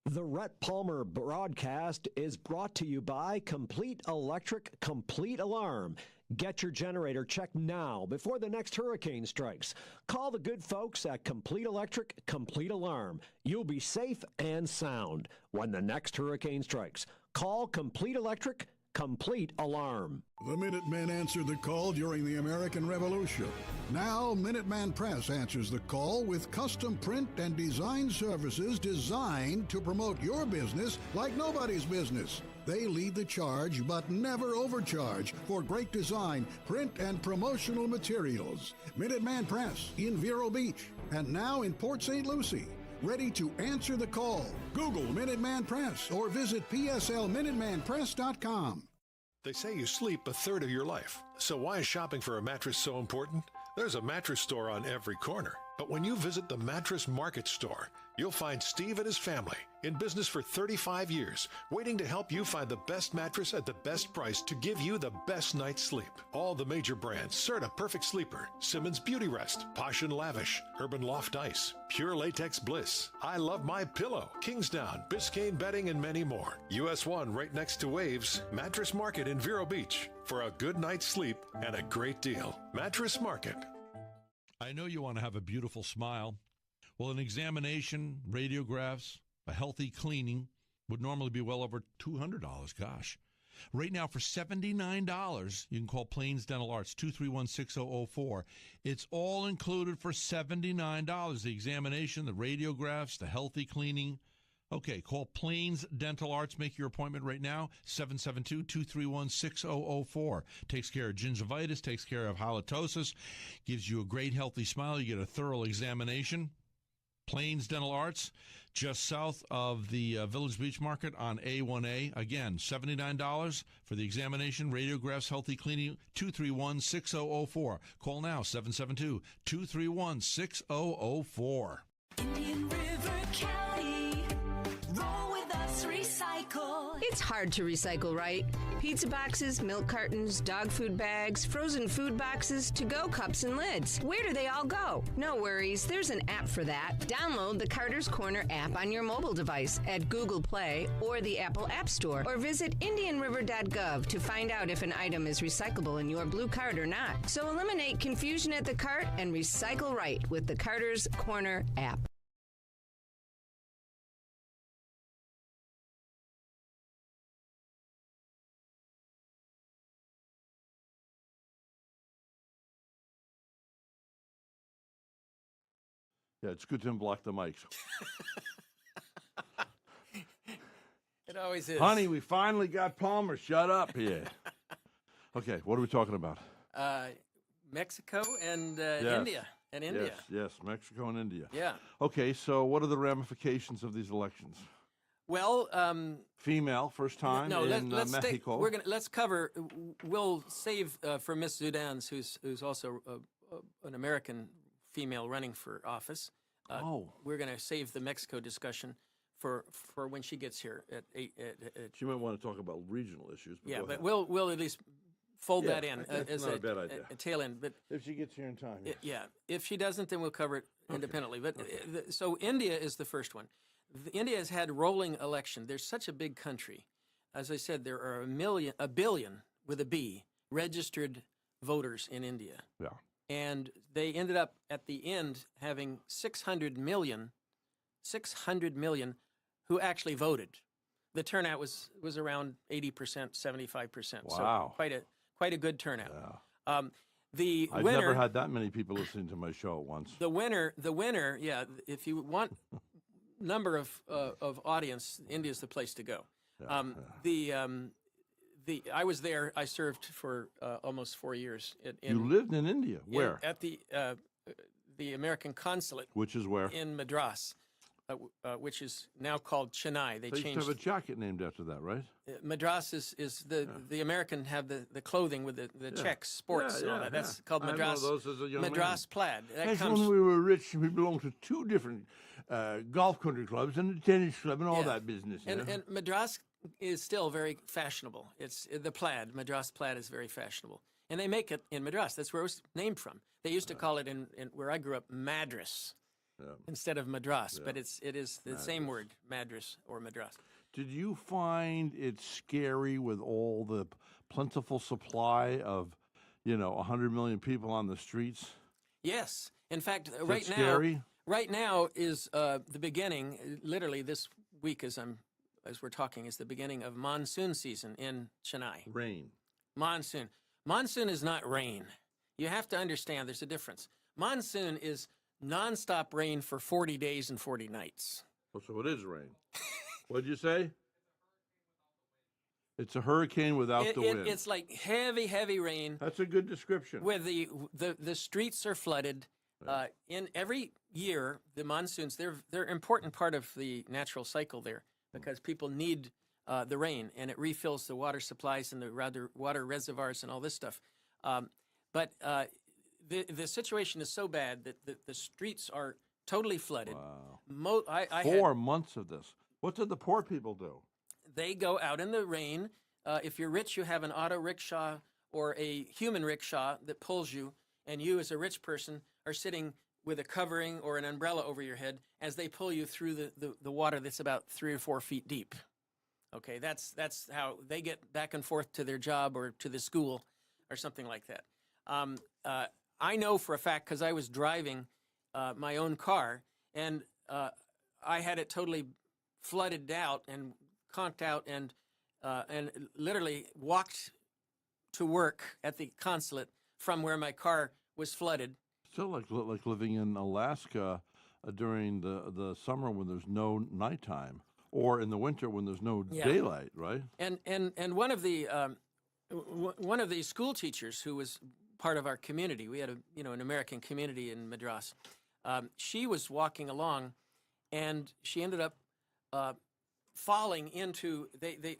The Rhett Palmer broadcast is brought to you by Complete Electric Complete Alarm. Get your generator checked now before the next hurricane strikes. Call the good folks at Complete Electric Complete Alarm. You'll be safe and sound when the next hurricane strikes. Call Complete Electric Complete Alarm. The Minutemen answered the call during the American Revolution. Now, Minuteman Press answers the call with custom print and design services designed to promote your business like nobody's business. They lead the charge, but never overcharge for great design, print, and promotional materials. Minuteman Press in Vero Beach and now in Port St. Lucie. Ready to answer the call. Google Minuteman Press or visit pslminutemanpress.com. They say you sleep a third of your life. So why is shopping for a mattress so important? There's a mattress store on every corner. But when you visit the Mattress Market store, you'll find Steve and his family, in business for 35 years, waiting to help you find the best mattress at the best price to give you the best night's sleep. All the major brands: Serta Perfect Sleeper, Simmons Beauty Rest, Posh and Lavish, Urban Loft Ice, Pure Latex Bliss, I Love My Pillow, Kingsdown, Biscayne Bedding, and many more. US 1 right next to Waves, Mattress Market in Vero Beach. For a good night's sleep and a great deal. Mattress Market. I know you want to have a beautiful smile. Well, an examination, radiographs, a healthy cleaning would normally be well over $200. Gosh. Right now, for $79, you can call Plains Dental Arts, 231-6004. It's all included for $79. The examination, the radiographs, the healthy cleaning. Okay, call Plains Dental Arts. Make your appointment right now, 772-231-6004. Takes care of gingivitis, takes care of halitosis, gives you a great healthy smile. You get a thorough examination. Plains Dental Arts, just south of the Village Beach Market on A1A. Again, $79 for the examination, radiographs, healthy cleaning, 231-6004. Call now, 772-231-6004. Indian River County, roll with us, recycle. It's hard to recycle, right? Pizza boxes, milk cartons, dog food bags, frozen food boxes, to-go cups and lids. Where do they all go? No worries, there's an app for that. Download the Carter's Corner app on your mobile device at Google Play or the Apple App Store, or visit indianriver.gov to find out if an item is recyclable in your blue cart or not. So eliminate confusion at the cart and recycle right with the Carter's Corner app. Yeah, it's good to unblock the mics. It always is. Honey, we finally got Palmer. Shut up here. Okay, what are we talking about? Mexico and Yes. India. And India. Yes, Mexico and India. Yeah. Okay, so what are the ramifications of these elections? Well, Female, first time in Mexico. Let's cover. We'll save for Miss Zudans, who's also an American female running for office. We're going to save the Mexico discussion for when she gets here at 8. She might want to talk about regional issues. But Yeah, go but ahead. we'll at least fold that in that's as not a bad idea. a tail end. But If she gets here in time. yeah, if she doesn't, then we'll cover it independently. But so India is the first one. India has had rolling election. There's such a big country. As I said, there are a billion with a B registered voters in India. Yeah. And they ended up at the end having 600 million who actually voted. The turnout was around 80%, 75%. Wow. So quite a good turnout. Yeah. The I've winner, never had that many people listening to my show at once. The winner, yeah. If you want number of audience, India's the place to go. I was there. I served for almost 4 years. You lived in India? Where? At the American consulate. Which is where? In Madras, which is now called Chennai. They used changed. to have a jacket named after that, right? Madras is the American have the clothing with the checks, sports, and all that. That's called I had Madras. one of those as a young Madras man. plaid. That That's comes. when we were rich and we belonged to 2 different golf country clubs and a tennis club and all that business. you know? And Madras is still very fashionable. It's the plaid. Madras plaid is very fashionable, and they make it in Madras. That's where it was named from. They used to call it in where I grew up Madras instead of Madras, but it is the same word, Madras or Madras. Did you find it scary with all the plentiful supply of, 100 million people on the streets? Yes. In fact, scary? right now is the beginning. Literally, this week, as we're talking, is the beginning of monsoon season in Chennai. Rain. Monsoon. Monsoon is not rain. You have to understand there's a difference. Monsoon is nonstop rain for 40 days and 40 nights. Oh, so it is rain. What'd you say? It's a hurricane without the wind. It's like heavy, heavy rain. That's a good description. Where the streets are flooded. In every year, the monsoons, they're an important part of the natural cycle there because people need the rain, and it refills the water supplies and the water reservoirs and all this stuff. But the situation is so bad that the streets are totally flooded. Wow. 4 months of this. What did the poor people do? They go out in the rain. If you're rich, you have an auto rickshaw or a human rickshaw that pulls you, and you as a rich person are sitting with a covering or an umbrella over your head as they pull you through the water that's about 3 or 4 feet deep. Okay, that's how they get back and forth to their job or to the school or something like that. I know for a fact because I was driving my own car, and I had it totally flooded out and conked out, and literally walked to work at the consulate from where my car was flooded. Still like living in Alaska during the summer when there's no nighttime, or in the winter when there's no daylight, right? And one of the school teachers who was part of our community, we had an American community in Madras. She was walking along, and she ended up falling into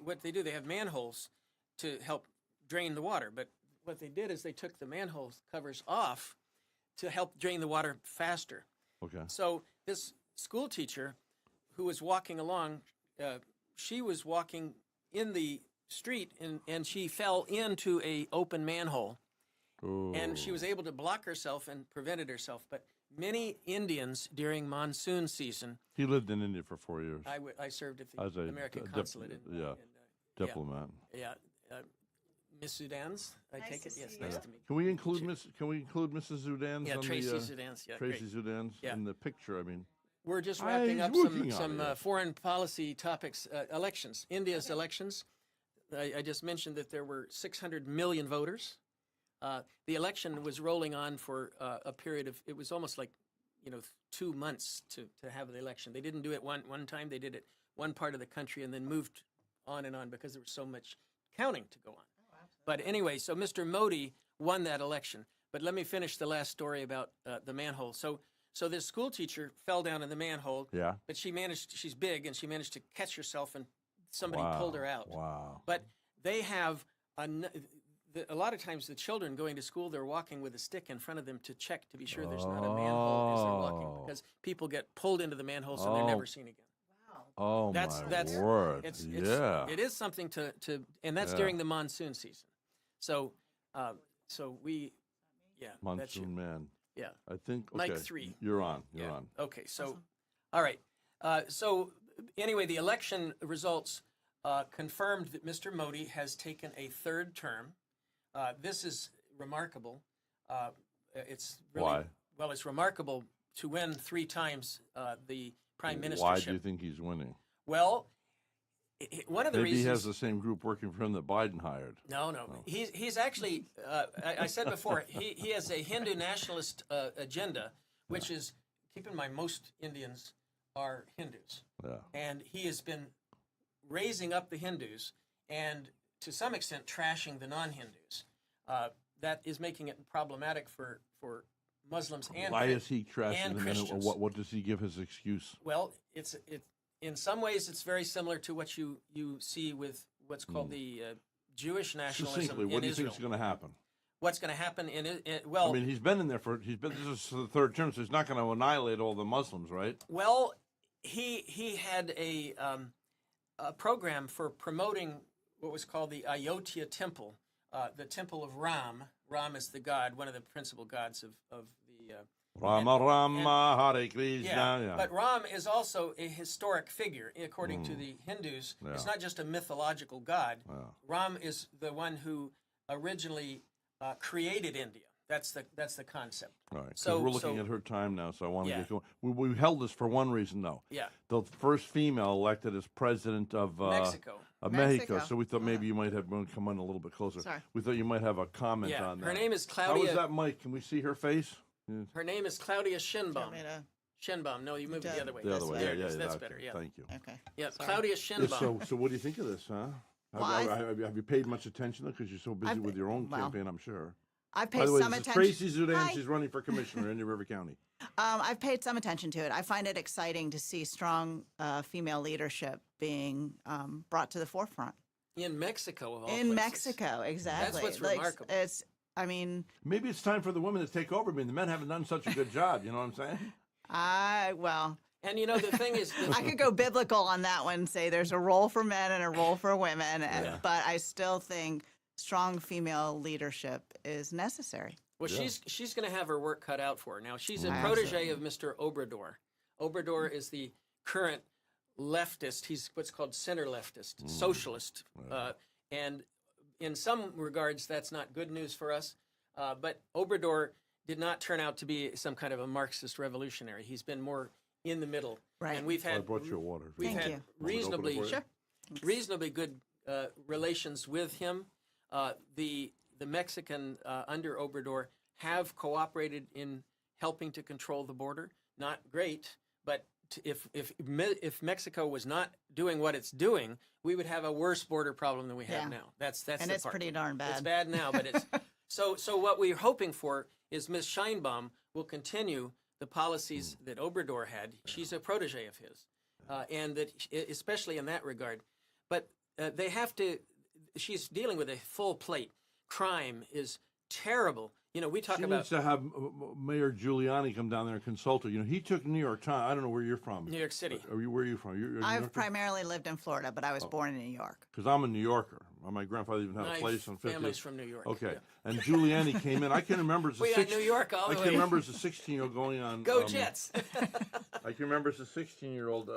what they do. They have manholes to help drain the water, but what they did is they took the manhole covers off to help drain the water faster. Okay. So this school teacher who was walking along, she was walking in the street, and she fell into a open manhole, and she was able to block herself and prevented herself. But many Indians during monsoon season. He lived in India for 4 years. I served at As the a American consulate. Diplomat. Yeah. Miss Zudans, I take it. Yes, nice to meet you. Can we include Mrs. Zudans? Yeah, on Tracy the, Zudans. Yeah, Tracy great. Zudans in the picture. I mean, we're just wrapping up some yeah. foreign policy topics. Elections, India's elections. I just mentioned that there were 600 million voters. The election was rolling on for a period of, it was almost like, 2 months to have the election. They didn't do it one time. They did it one part of the country and then moved on and on because there was so much counting to go on. But anyway, so Mr. Modi won that election. But let me finish the last story about the manhole. So this school teacher fell down in the manhole. Yeah. But she's big, and she managed to catch herself, and somebody pulled her out. Wow. But they have, a lot of times the children going to school, they're walking with a stick in front of them to check to be sure there's not a manhole as they're walking. Because people get pulled into the manhole, so they're never seen again. Oh, that's word. It is something to and that's during the monsoon season. So we, Monsoon that's you. Man. Yeah. I think, okay. Mike 3. You're on. You're on. Okay, so, all right. So anyway, the election results confirmed that Mr. Modi has taken a third term. This is remarkable. It's really, Why? Well, it's remarkable to win 3 times the prime ministership. Why do you think he's winning? Well, one of the Maybe reasons he has the same group working for him that Biden hired. No. He's actually. I said before he has a Hindu nationalist agenda, which is, keep in mind, most Indians are Hindus, and he has been raising up the Hindus and to some extent trashing the non-Hindus. That is making it problematic for Muslims and Why is he trashing and them? Christians. What does he give his excuse? Well, in some ways it's very similar to what you see with what's called the Jewish nationalism Succinctly, in what do you Israel. think is going to happen? What's going to happen well? I mean, he's been in there this is the third term, so he's not going to annihilate all the Muslims, right? Well, he had a program for promoting what was called the Ayodhya Temple, the Temple of Ram. Ram is the god, one of the principal gods of the. Rama, Hare Krishna. Yeah, but Ram is also a historic figure, according to the Hindus. Yeah. It's not just a mythological god. Yeah. Ram is the one who originally created India. That's the concept. All right. So we're looking at her time now, so I want to Yeah. get going. We held this for one reason, though. Yeah. The first female elected as president of Mexico. Of Mexico. Mexico. So we thought maybe you might have come in a little bit closer. Sorry. We thought you might have a comment Yeah. on that. Her name is How Claudia. is that, Mike? Can we see her face? Yeah. Her name is Claudia Shinbaum. me to- Shinbaum. No, you moved it the other way. The other way. There Yeah, it is. yeah, That's okay. better. Yeah. Thank you. Okay. Yeah. Sorry. Claudia Yeah, Shinbaum. so what do you think of this, huh? Well, Have you paid much attention, because you're so busy with your own campaign, I'm sure. I've By paid the way, some this is attention. Tracy Zudans. Hi. She's running for commissioner in River County. I've paid some attention to it. I find it exciting to see strong female leadership being brought to the forefront. In Mexico, of all In places. Mexico, exactly. That's what's remarkable. Maybe it's time for the women to take over. I mean, the men haven't done such a good job. You know what I'm saying? Well. And the thing is, I could go biblical on that one and say there's a role for men and a role for women, but I still think strong female leadership is necessary. Well, she's going to have her work cut out for her. Now, she's a protege of Mr. Obrador. Obrador is the current leftist. He's what's called center leftist, socialist. And in some regards, that's not good news for us. But Obrador did not turn out to be some kind of a Marxist revolutionary. He's been more in the middle. Right. And we've had I brought you a water. We've Thank had you. reasonably Sure. reasonably good relations with him. The Mexican under Obrador have cooperated in helping to control the border. Not great, but if Mexico was not doing what it's doing, we would have a worse border problem than we have now. That's and the it's part. pretty darn bad. It's bad now, but it's so what we're hoping for is Ms. Scheinbaum will continue the policies that Obrador had. She's a protege of his, and that especially in that regard. But they have to. She's dealing with a full plate. Crime is terrible. You know, we talk She about needs to have Mayor Giuliani come down there and consult her. You know, he took New York Times. I don't know where you're from. New York City. Where are you from? You're I've primarily lived in Florida, but I was born in New York. Because I'm a New Yorker. My grandfather even had a place on 50th. Family's from New York. Okay. Yeah. And Giuliani came in. I can remember as a We got New York all the I way. can remember as a 16-year-old going on. Go Jets. I can remember as a 16-year-old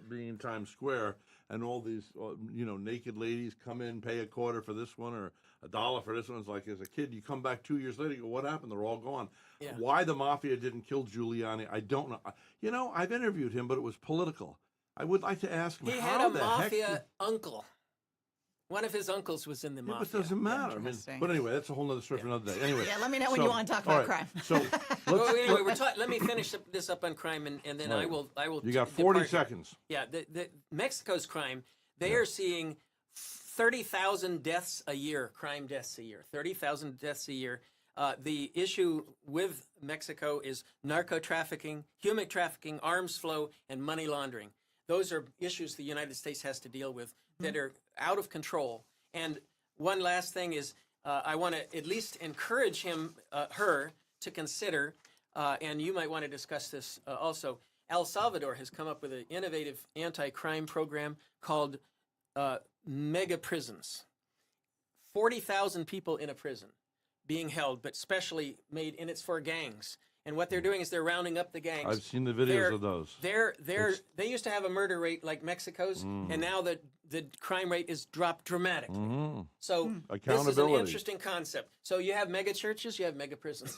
being in Times Square, and all these, naked ladies come in, pay a quarter for this one or $1 for this one. It's like, as a kid, you come back 2 years later, you go, what happened? They're all gone. Yeah. Why the mafia didn't kill Giuliani, I don't know. You know, I've interviewed him, but it was political. I would like to ask him, He how had a the heck mafia did- uncle. One of his uncles was in the Yeah, mafia. but it doesn't matter. I mean, Interesting. but anyway, that's a whole other story for another day. Anyway, Yeah, let me know when you want to talk all about crime. So Well, let's, anyway, let me finish this up on crime, and then All I right. will. you got 40 depart. seconds. Yeah, the Mexico's crime. They are seeing 30,000 deaths a year, crime deaths a year, 30,000 deaths a year. The issue with Mexico is narco trafficking, human trafficking, arms flow, and money laundering. Those are issues the United States has to deal with that are out of control. And one last thing is, I want to at least encourage her to consider, and you might want to discuss this also. El Salvador has come up with an innovative anti-crime program called mega prisons. 40,000 people in a prison being held, but specially made, and it's for gangs. And what they're doing is they're rounding up the gangs. I've seen the videos of those. They used to have a murder rate like Mexico's, and now the crime rate is dropped dramatically. So this is an Accountability. interesting concept. So you have mega churches, you have mega prisons.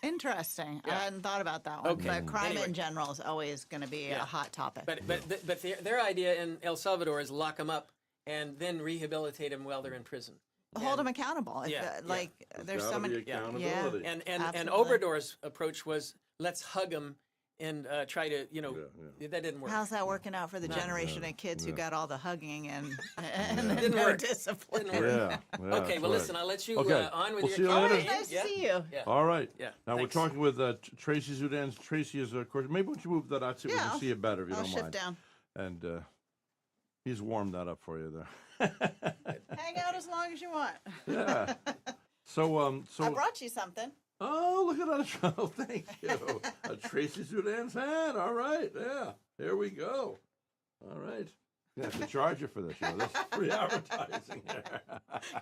Interesting. I Yeah. hadn't thought about that one. Okay. But crime Anyway. in general is always going to be a hot topic. But their idea in El Salvador is lock them up and then rehabilitate them while they're in prison. Hold them accountable. If, Yeah, there's gotta so be many. accountability. And Absolutely. Obrador's approach was let's hug them and try to that didn't work. How's that working out for the generation of kids who got all the hugging and Didn't no work. discipline? Didn't work. Yeah. Okay, well listen, I'll let you Okay. on with We'll your see you All later. right, nice to see you. Yeah. All right. Yeah, Now thanks. we're talking with Tracy Zudans. Tracy is, of course, maybe once you move that out so we Yeah, can see it better if you I'll don't shift mind. down. And he's warmed that up for you there. Hang out as long as you want. Yeah. So I brought you something. oh, look at that. Oh, thank you. A Tracy Zudans hat. All right. Yeah. Here we go. All right. You have to charge you for this. You know, this is free advertising here.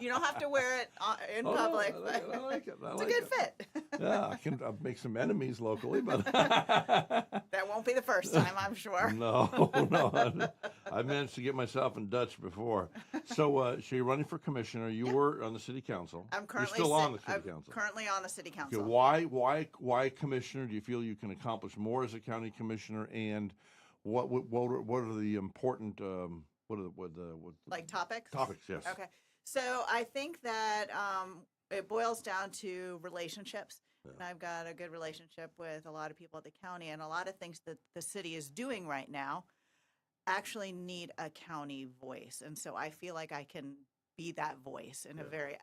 You don't have to wear it in Oh, no, public. I like it. I like it. I It's like a good it. fit. Yeah, I can make some enemies locally, but That won't be the first time, I'm sure. no. I managed to get myself in Dutch before. So you're running for commissioner. You were on the city council. I'm currently You're still on the I'm city council. currently on the city Okay, council. why commissioner? Do you feel you can accomplish more as a county commissioner? And what are the important what Like topics? topics? Yes. Okay. So I think that it boils down to relationships. And I've got a good relationship with a lot of people at the county, and a lot of things that the city is doing right now actually need a county voice. And so I feel like I can be that voice in a very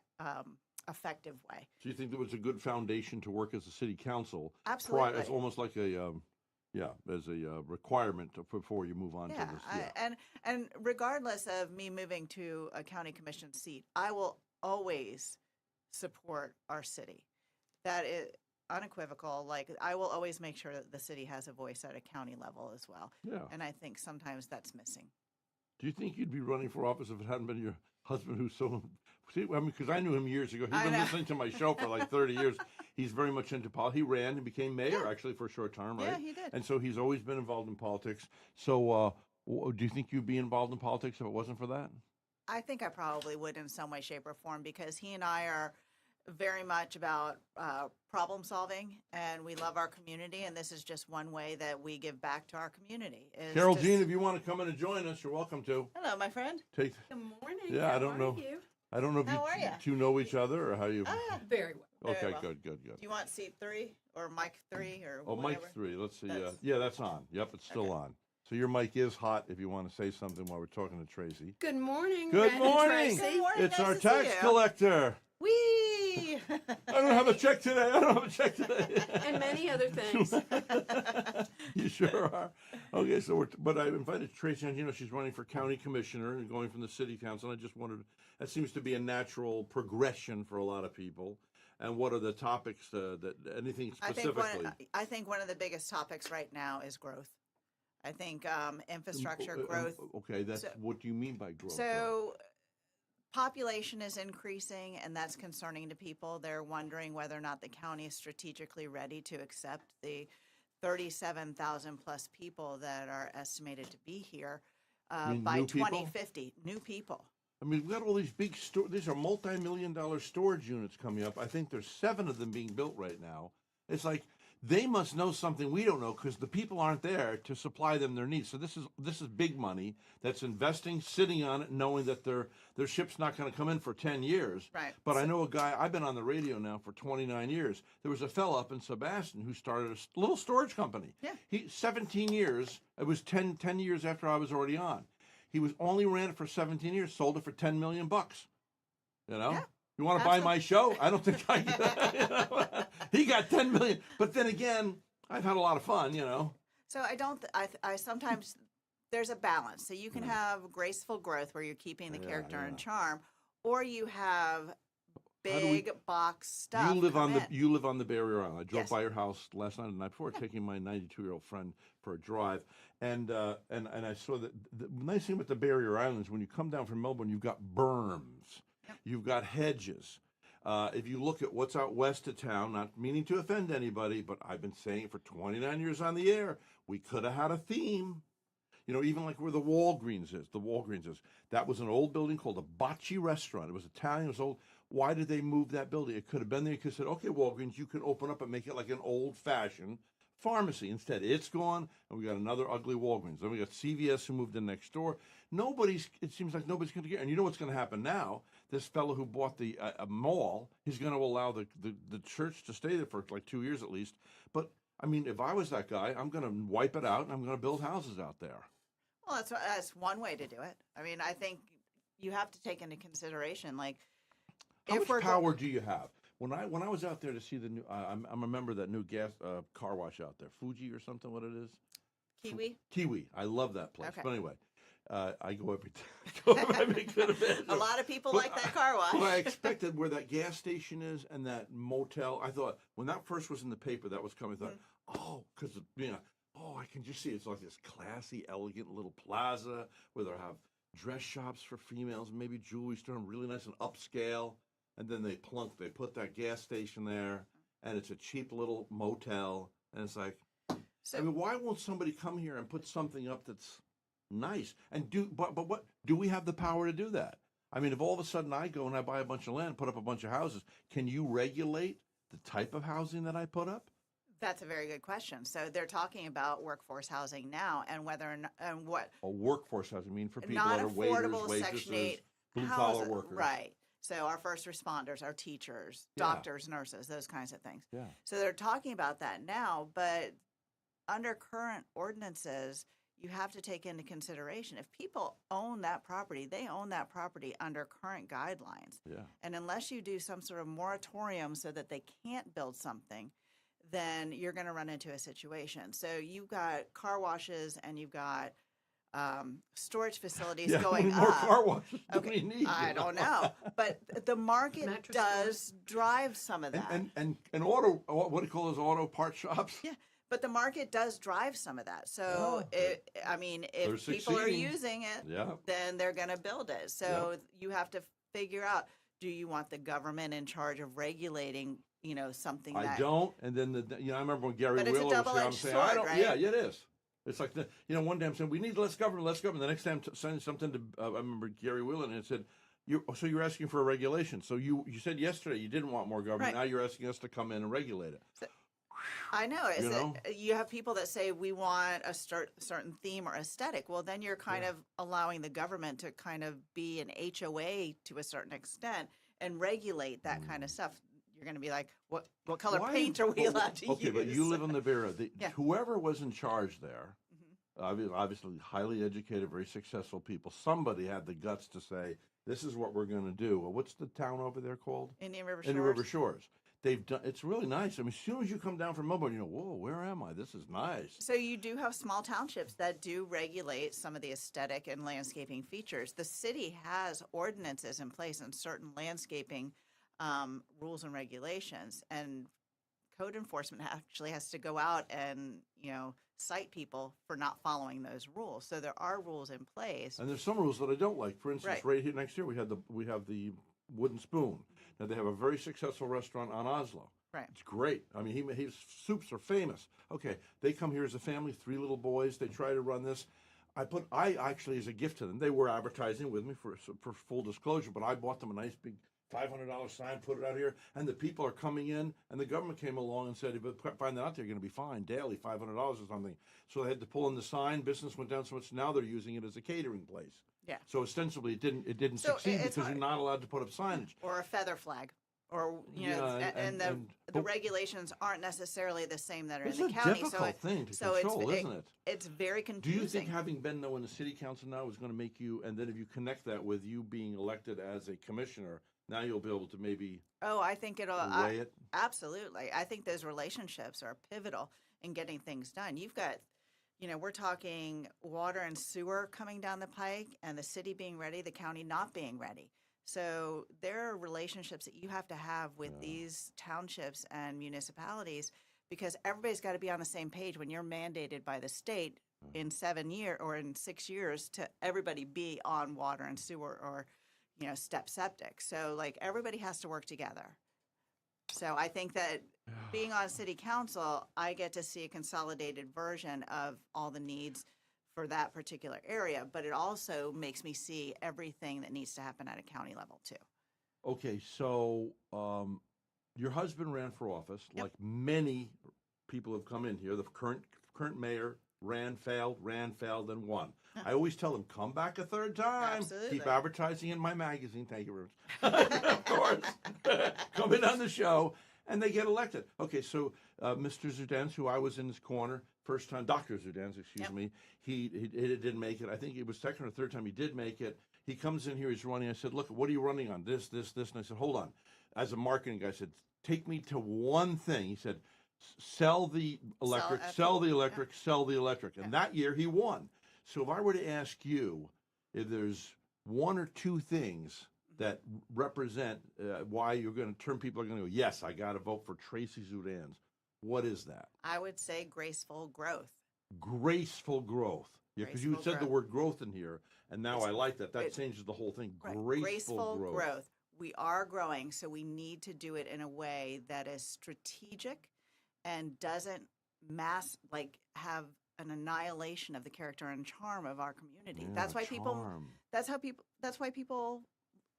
effective way. Do you think there was a good foundation to work as a city council? Absolutely. It's almost like a as a requirement before you move on to this. And regardless of me moving to a county commission seat, I will always support our city. That is unequivocal. Like, I will always make sure that the city has a voice at a county level as well. Yeah. And I think sometimes that's missing. Do you think you'd be running for office if it hadn't been your husband who's so? See, I mean, because I knew him years ago. He's I been know. listening to my show for like 30 years. He's very much into politics. He ran and became mayor actually for a short term, right? Yeah, he did. And so he's always been involved in politics. So, do you think you'd be involved in politics if it wasn't for that? I think I probably would in some way, shape, or form, because he and I are very much about problem solving, and we love our community, and this is just one way that we give back to our community. is Carol to- Jean, if you want to come in and join us, you're welcome to. Hello, my friend. Take. Good morning. Yeah, How I don't are know. You? I don't know if How are ya? you two know each other or how you. Very well. Okay, well. good. Do you want seat 3 or mic 3 or Oh, whatever? mic 3. Let's see. That's- Yeah, that's on. Yep, it's still on. So your mic is hot if you want to say something while we're talking to Tracy. Good morning. Good Rhett and morning. Tracy. Good morning. It's Nice our to see tax you. collector. Whee! I don't have a check today. I don't have a check today. And many other things. You sure are. Okay, so but I invited Tracy, and you know she's running for county commissioner and going from the city council. And I just wondered, that seems to be a natural progression for a lot of people. And what are the topics that anything specifically? I think one of the biggest topics right now is growth. I think infrastructure growth. Okay, that's what do you mean by growth? So population is increasing, and that's concerning to people. They're wondering whether or not the county is strategically ready to accept the 37,000 plus people that are estimated to be here by new people? 2050. New people. I mean, we've got all these big these are multi-million-dollar storage units coming up. I think there's 7 of them being built right now. It's like they must know something we don't know because the people aren't there to supply them their needs. So this is big money that's investing, sitting on it, knowing that their ship's not going to come in for 10 years. Right. But I know a guy. I've been on the radio now for 29 years. There was a fella up in Sebastian who started a little storage company. Yeah. He 17 years. It was 10 years after I was already on. He was only ran it for 17 years, sold it for $10 million. You know, you want to buy my show? I don't think I. You know? He got 10 million, but then again, I've had a lot of fun. You know. So I don't. I sometimes there's a balance. So you can have graceful growth where you're keeping the character and charm, or you have big box stuff. You live on the Barrier Island. I drove by your house last night and the night before, taking my 92-year-old friend for a drive, and I saw that the nice thing about the Barrier Islands, when you come down from Melbourne, you've got berms, you've got hedges. If you look at what's out west of town, not meaning to offend anybody, but I've been saying it for 29 years on the air, we could have had a theme. You know, even like where the Walgreens is. That was an old building called a Bocce Restaurant. It was Italian, it was old. Why did they move that building? It could have been there. You could have said, okay, Walgreens, you can open up and make it like an old-fashioned pharmacy. Instead, it's gone, and we got another ugly Walgreens. Then we got CVS who moved in next door. It seems like nobody's going to get. And you know what's going to happen now? This fellow who bought the a mall, he's going to allow the church to stay there for like 2 years at least. But, I mean, if I was that guy, I'm going to wipe it out, and I'm going to build houses out there. Well, that's one way to do it. I mean, I think you have to take into consideration, like, how much power do you have? When I was out there to see the new, I'm a member of that new gas car wash out there, Fuji or something. What it is? Kiwi. Kiwi. I love that place. Okay. But anyway, I go every time. A lot of people like that car wash. What I expected, where that gas station is and that motel, I thought when that first was in the paper, that was coming. I thought, oh, because I can just see it's like this classy, elegant little plaza where they'll have dress shops for females, maybe jewelry store, really nice and upscale. And then they put that gas station there, and it's a cheap little motel. And it's like, I mean, why won't somebody come here and put something up that's nice? And but what do we have the power to do that? I mean, if all of a sudden I go and I buy a bunch of land, put up a bunch of houses, can you regulate the type of housing that I put up? That's a very good question. So they're talking about workforce housing now, and whether or not, and what workforce housing mean for people that are waiters, waitresses, blue collar workers, right? So our first responders, our teachers, doctors, nurses, those kinds of things. Yeah. So they're talking about that now, but under current ordinances, you have to take into consideration if people own that property, they own that property under current guidelines. Yeah. And unless you do some sort of moratorium so that they can't build something, then you're going to run into a situation. So you've got car washes and you've got storage facilities going how many more up. car washes do we need? I don't know, but the market does drive some of that. And auto, what do you call those auto part shops? Yeah, but the market does drive some of that. So if people are using it, then they're going to build it. So you have to figure out: do you want the government in charge of regulating? Something that I don't. And then I remember when Gary but it's Wheeler a was here. I'm saying sword, I don't. right? Yeah, it is. It's like one day I'm saying we need less government. The next time saying something to I remember Gary Wheeler and it said, so you're asking for a regulation. So you said yesterday you didn't want more government. Right. Now you're asking us to come in and regulate it. So, I know. You have people that say we want a certain theme or aesthetic. Well, then you're kind of allowing the government to kind of be an HOA to a certain extent and regulate that kind of stuff. You're going to be like, what color paint are we allowed to use? Okay, but you live on the Barrier. Whoever was in charge there, obviously highly educated, very successful people, somebody had the guts to say, this is what we're going to do. Well, what's the town over there called? Indian River Shores. Indian River Shores. They've done. It's really nice. I mean, as soon as you come down from Melbourne, whoa, where am I? This is nice. So you do have small townships that do regulate some of the aesthetic and landscaping features. The city has ordinances in place on certain landscaping rules and regulations. And code enforcement actually has to go out and, cite people for not following those rules. So there are rules in place. And there's some rules that I don't like. For instance, Right. right here next year we have the wooden spoon. Now they have a very successful restaurant on Oslo. Right. It's great. I mean, his soups are famous. Okay, they come here as a family, 3 little boys. They try to run this. I actually, as a gift to them, they were advertising with me for full disclosure, but I bought them a nice big $500 sign, put it out here, and the people are coming in, and the government came along and said, if you find that out there, you're going to be fined daily, $500 or something. So they had to pull in the sign. Business went down so much. Now they're using it as a catering place. Yeah. So ostensibly, it didn't So succeed it's because hard. you're not allowed to put up signage. Or a feather flag. Or, Yeah, and the but- regulations aren't necessarily the same that are It's in a the county. difficult thing to so control, isn't it? It's very Do confusing. you think having been, though, in the city council now is going to make you, and then if you connect that with you being elected as a commissioner, now you'll be able to maybe Oh, I think it'll weigh it? absolutely. I think those relationships are pivotal in getting things done. You've got, we're talking water and sewer coming down the pike, and the city being ready, the county not being ready. So there are relationships that you have to have with these townships and municipalities, because everybody's got to be on the same page when you're mandated by the state in 7 years or in 6 years to everybody be on water and sewer or step septic. So like everybody has to work together. So I think that being on city council, I get to see a consolidated version of all the needs for that particular area, but it also makes me see everything that needs to happen at a county level too. Okay, so your husband ran for office, Yep. like many people have come in here. The current mayor ran, failed, and won. I always tell them, come back a third time. Absolutely. Keep advertising in my magazine. Thank you very much. Of course. Come in on the show, and they get elected. Okay, so Mr. Zudans, who I was in his corner, first time, Dr. Zudans, excuse me, he didn't make it. I think it was second or third time he did make it. He comes in here, he's running. I said, look, what are you running on? This. And I said, hold on. As a marketing guy, I said, take me to one thing. He said, sell the electric, sell the electric, sell the electric. And that year he won. So if I were to ask you if there's one or two things that represent why you're going to turn people are going to go, yes, I got to vote for Tracy Zudans, what is that? I would say graceful growth. Graceful growth. Yeah, because you Graceful said the growth. word growth in here, and now I like that. That it- changes the whole thing. Right. Graceful growth. We are growing, so we need to do it in a way that is strategic and doesn't have an annihilation of the character and charm of our community. Yeah, That's why charm. that's why people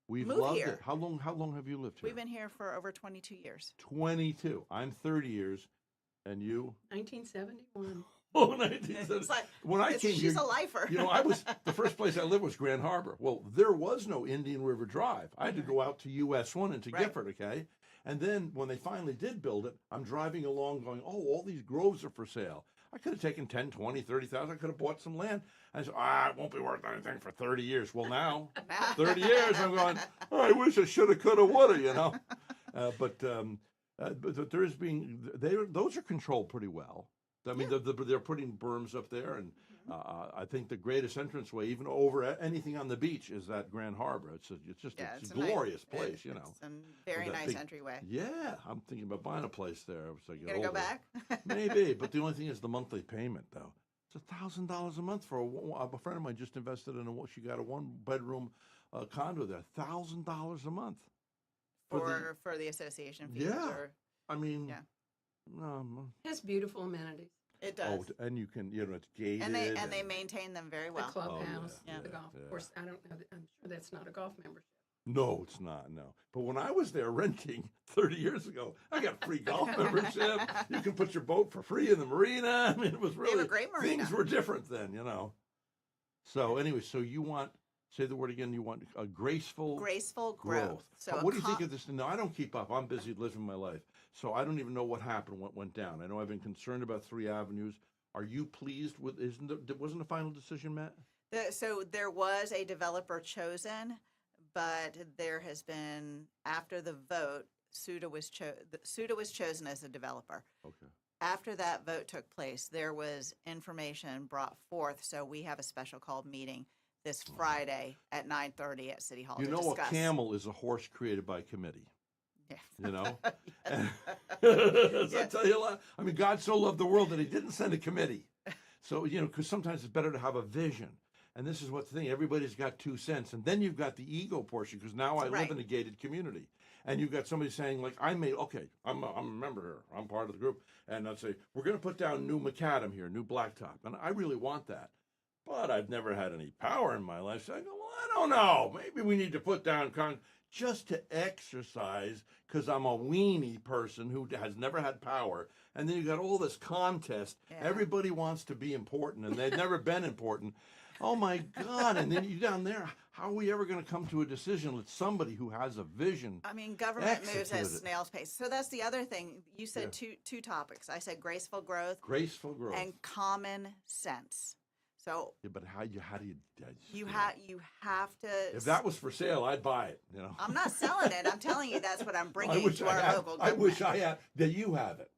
We've move loved here. it. How long have you lived here? We've been here for over 22 years. 22. I'm 30 years, and you? 1971. Oh, 1970. It's like, When I came she's here, a lifer. the first place I lived was Grand Harbor. Well, there was no Indian River Drive. I had to go out to US 1 and to Right. Gifford, okay? And then when they finally did build it, I'm driving along going, oh, all these groves are for sale. I could have taken 10, 20, 30,000. I could have bought some land. I said, it won't be worth anything for 30 years. Well, now, 30 years, I'm going, I wish I shoulda, coulda, woulda, But there's those are controlled pretty well. I mean, they're putting berms up there, and I think the greatest entranceway, even over anything on the beach, is that Grand Harbor. It's just a glorious place, It's a very With that nice big- entryway. Yeah, I'm thinking about buying a place there as I get Gonna go older. back? Maybe, but the only thing is the monthly payment, though. It's $1,000 a month for a friend of mine just invested in she got a 1-bedroom condo there, $1,000 a month. For the association fees. Yeah. Or, I mean, Yeah. It has beautiful amenities. it does. and you can, it's gated. and they maintain them very well. The clubhouse, yeah, the golf yeah. course. I don't know. I'm sure that's not a golf membership. No, it's not, no. But when I was there renting 30 years ago, I got free golf membership. You can put your boat for free in the marina. I mean, it was They really, have a great marina. things were different then, So anyway, so you want, say the word again, you want a graceful growth. So what do you think of this? No, I don't keep up. I'm busy living my life. So I don't even know what happened, what went down. I know I've been concerned about 3 avenues. Are you pleased with, wasn't the final decision met? So there was a developer chosen, but there has been, after the vote, SUDA was chosen as a developer. Okay. After that vote took place, there was information brought forth. So we have a special called meeting this Friday at 9:30 at City Hall You to know, discuss. a camel is a horse created by committee. You know? Does that tell you a lot? I mean, God so loved the world that he didn't send a committee. So, you know, because sometimes it's better to have a vision. And this is what's the thing. Everybody's got 2 cents. And then you've got the ego portion, because now I live in a gated community. And you've got somebody saying, like, I'm a member here. I'm part of the group. And I'd say, we're going to put down new macadam here, new blacktop. And I really want that. But I've never had any power in my life. So I go, well, I don't know. Maybe we need to put down just to exercise, because I'm a weenie person who has never had power. And then you got all this contest. Yeah. Everybody wants to be important, and they've never been important. Oh, my God. And then you down there, how are we ever going to come to a decision with somebody who has a vision? I mean, government moves at snail's pace. So that's the other thing. You said two topics. I said graceful growth. Graceful growth. And common sense. So yeah, but how do you you have to. If that was for sale, I'd buy it. You know, I'm not selling it. I'm telling you that's what I'm bringing to our local government. I wish I had that. You have it.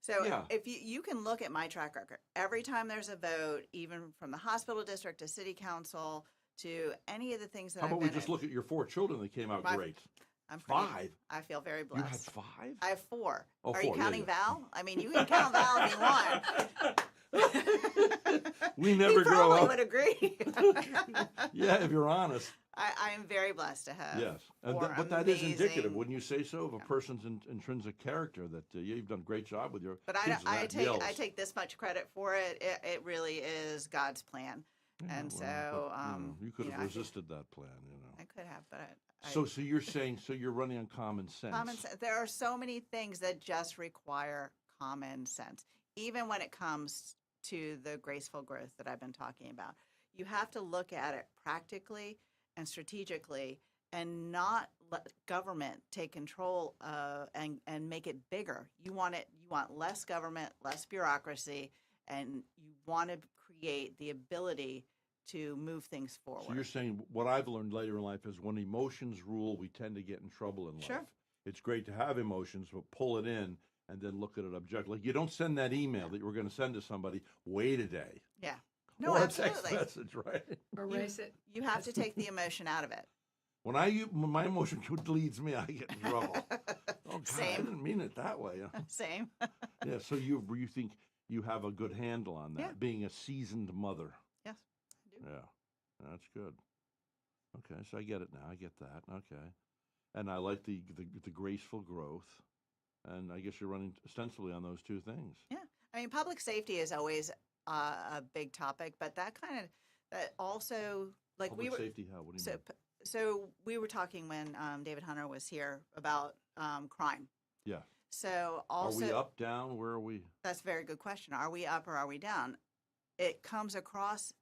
So if you can look at my track record, every time there's a vote, even from the hospital district to city council to any of the things that How about we just look at your 4 children that came out great? I'm 5. I feel very blessed. You had 5? I have 4. Oh, Are 4, you counting Val? I mean, you can count Val if you want. We never grow up. Would agree. Yeah, if you're honest. I am very blessed to have. Yes, but that is indicative, wouldn't you say so, of a person's intrinsic character? That you've done a great job with your. But I take this much credit for it. It really is God's plan, and so you could have resisted that plan. You know, I could have, but so you're saying you're running on common sense. Common sense. There are so many things that just require common sense, even when it comes to the graceful growth that I've been talking about. You have to look at it practically and strategically, and not let government take control and make it bigger. You want less government, less bureaucracy, and you want to create the ability to move things forward. So you're saying what I've learned later in life is when emotions rule, we tend to get in trouble in life. Sure. It's great to have emotions, but pull it in and then look at it objectively. Like you don't send that email that you were going to send to somebody, wait a day. Yeah. No, or absolutely. A text message, right? Erase it. You have to take the emotion out of it. When my emotion leads me, I get in trouble. Oh, God, I didn't mean it that way. Same. Yeah, so you think you have a good handle on that, being a seasoned mother. Yes, I do. Yeah, that's good. Okay, so I get it now. I get that. Okay. And I like the graceful growth. And I guess you're running ostensibly on those 2 things. Yeah. I mean, public safety is always a big topic, but that also, like public safety, how? What do you mean? So we were talking when David Hunter was here about crime. Yeah. So also. Are we up, down? Where are we? That's a very good question. Are we up or are we down? It comes across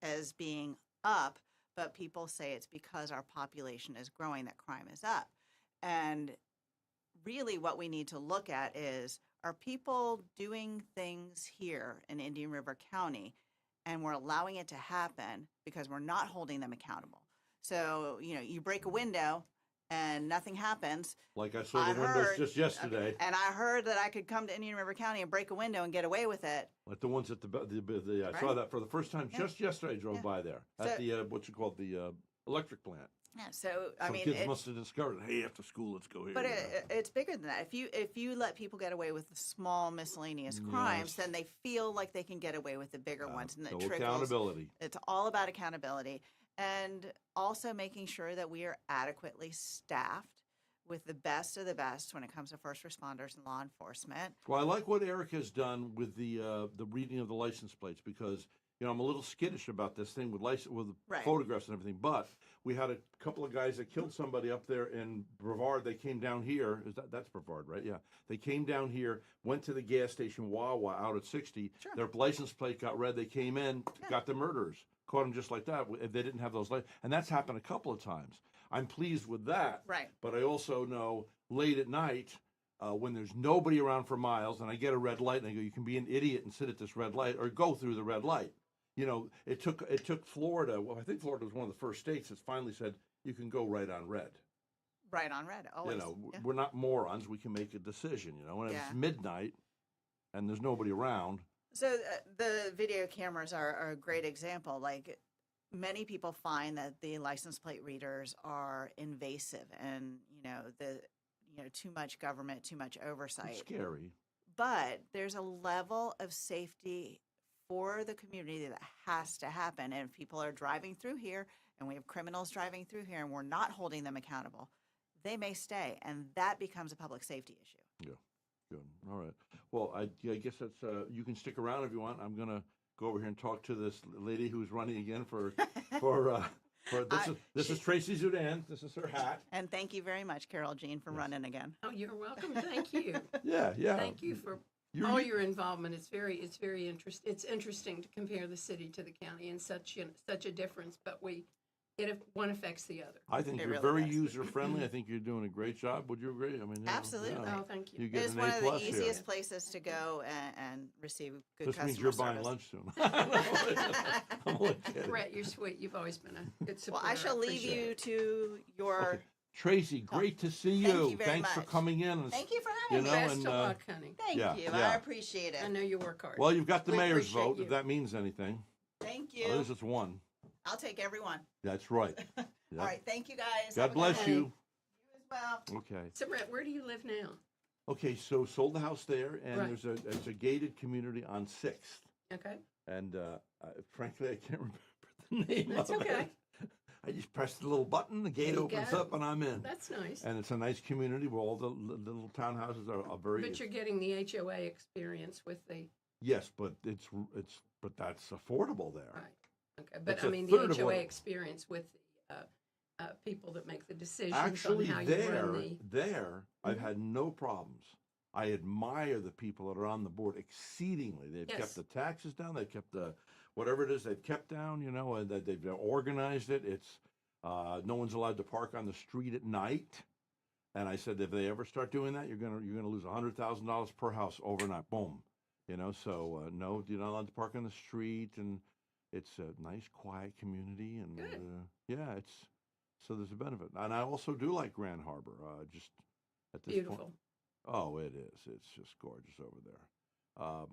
as being up, but people say it's because our population is growing that crime is up. And really what we need to look at is, are people doing things here in Indian River County and we're allowing it to happen because we're not holding them accountable? So, you break a window and nothing happens. Like I saw the windows just yesterday. And I heard that I could come to Indian River County and break a window and get away with it. Like the ones at I saw that for the first time just yesterday. I drove by there at the the electric plant. Yeah, so Some kids must have discovered, hey, after school, let's go here. But it's bigger than that. If you let people get away with the small miscellaneous crimes, then they feel like they can get away with the bigger ones, and accountability. It's all about accountability, and also making sure that we are adequately staffed with the best of the best when it comes to first responders and law enforcement. Well, I like what Eric has done with the reading of the license plates, because I'm a little skittish about this thing with photographs and everything, but we had a couple of guys that killed somebody up there in Brevard. They came down here. That's Brevard, right? Yeah. They came down here, went to the gas station Wawa out at 60. Sure. Their license plate got read. They came in, got the murderers, caught them just like that. They didn't have those lights. And that's happened a couple of times. I'm pleased with that. Right. But I also know late at night, when there's nobody around for miles, and I get a red light, and I go, you can be an idiot and sit at this red light or go through the red light. It took Florida. Well, I think Florida was one of the first states that finally said you can go right on red. Right on red. Always. We're not morons. We can make a decision. When it's midnight and there's nobody around. So the video cameras are a great example. Like, many people find that the license plate readers are invasive, and too much government, too much oversight. It's scary. But there's a level of safety for the community that has to happen. And if people are driving through here and we have criminals driving through here and we're not holding them accountable, they may stay. And that becomes a public safety issue. Yeah. Good. All right. Well, I guess that's, you can stick around if you want. I'm going to go over here and talk to this lady who's running again for this is Tracy Zudan. This is her hat. And thank you very much, Carol Jean, for running again. Oh, you're welcome. Thank you. Yeah. Thank you for all your involvement. It's very interesting. It's interesting to compare the city to the county and such a difference, but one affects the other. I think It you're really very does. user-friendly. I think you're doing a great job. Would you agree? I mean, Absolutely. Oh, thank you. You get It's an one A+ of the here. easiest places to go and receive good This customer means you're service. buying lunch soon. I'm only kidding. Rhett, you're sweet. You've always been a good Well, supporter. I shall leave appreciate you it. to your. Okay. Tracy, great to see you. Thank you very Thanks for much. coming in. Thank you for having me. Best of luck, honey. Thank yeah, you. yeah. I appreciate it. I know you work hard. Well, you've got the We mayor's appreciate vote, you. if that means anything. Thank you. At least it's one. I'll take every one. That's right. Yep. All right. Thank you, guys. God Have a good bless night. you. You as well. Okay. So, Rhett, where do you live now? Okay, so sold the house there, and Right. it's a gated community on 6th. Okay. And frankly, I can't remember the name That's of okay. it. I just pressed the little button, the gate There you opens go. up, and I'm in. That's nice. And it's a nice community where all the little townhouses are very. But you're getting the HOA experience with the Yes, but but that's affordable there. right. Okay, but It's I a mean third the of HOA what- experience with the people that make the decisions Actually, on how you run there, I've Mhm. had no problems. I admire the people that are on the board exceedingly. They've Yes. kept the taxes down. They've kept the whatever it is they've kept down. And that they've organized it. It's no one's allowed to park on the street at night. And I said, if they ever start doing that, you're gonna lose $100,000 per house overnight. Boom. So no, you're not allowed to park on the street, and it's a nice, quiet community, and Good. so there's a benefit. And I also do like Grand Harbor. Just at this Beautiful. point. Oh, it is. It's just gorgeous over there.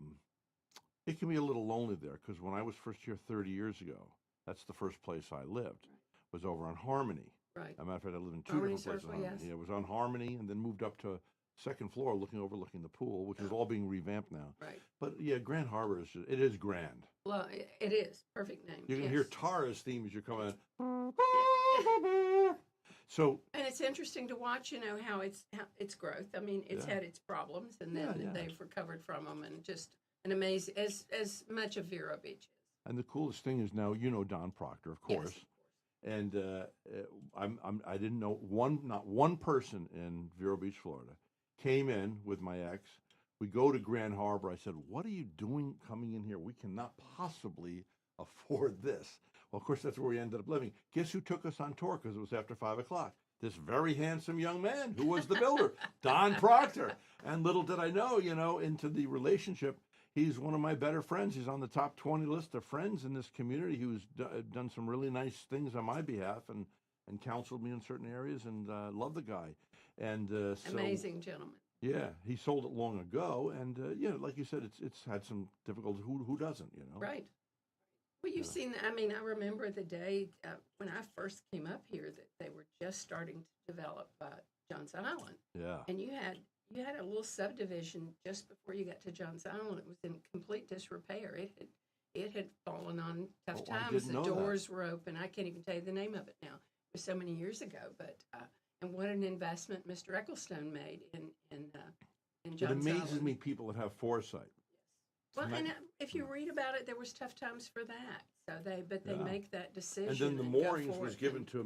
It can be a little lonely there because when I was first here 30 years ago, that's the first place I lived. Was over on Harmony. Right. As a matter of fact, I lived in two Harmony different places. Circle, on Harmony. yes. Yeah, it was on Harmony, and then moved up to second floor, overlooking the pool, which is all being revamped now. Right. But yeah, Grand Harbor it is grand. Well, it is perfect name. You can yes. hear Tara's theme as you're coming in. So And it's interesting to watch, how its growth. I mean, it's Yeah. had its problems, and then Yeah. they've recovered from them, and just an amazing, as much of Vero Beach is. and the coolest thing is now Don Proctor, of course. Yes. And I didn't know not one person in Vero Beach, Florida, came in with my ex. We go to Grand Harbor. I said, "What are you doing coming in here? We cannot possibly afford this." Well, of course, that's where we ended up living. Guess who took us on tour because it was after 5:00? This very handsome young man who was the builder, Don Proctor. And little did I know, into the relationship. He's one of my better friends. He's on the top 20 list of friends in this community who's done some really nice things on my behalf and counseled me in certain areas, and love the guy. And so, Amazing gentleman. yeah, he sold it long ago, and like you said, it's had some difficulties. Who doesn't, Right. Well, you've seen that. I mean, I remember the day when I first came up here that they were just starting to develop Johns Island. Yeah. And you had a little subdivision just before you got to Johns Island. It was in complete disrepair. It had fallen on tough Oh, I times. didn't The know that. doors were open. I can't even tell you the name of it now. It was so many years ago. But and what an investment Mr. Ecclestone made in It Johns amazes Island. me people that have foresight. Well, It's and not- if you read about it, there was tough times for that. So they Yeah. make that decision. And then the go moorings for was it. given to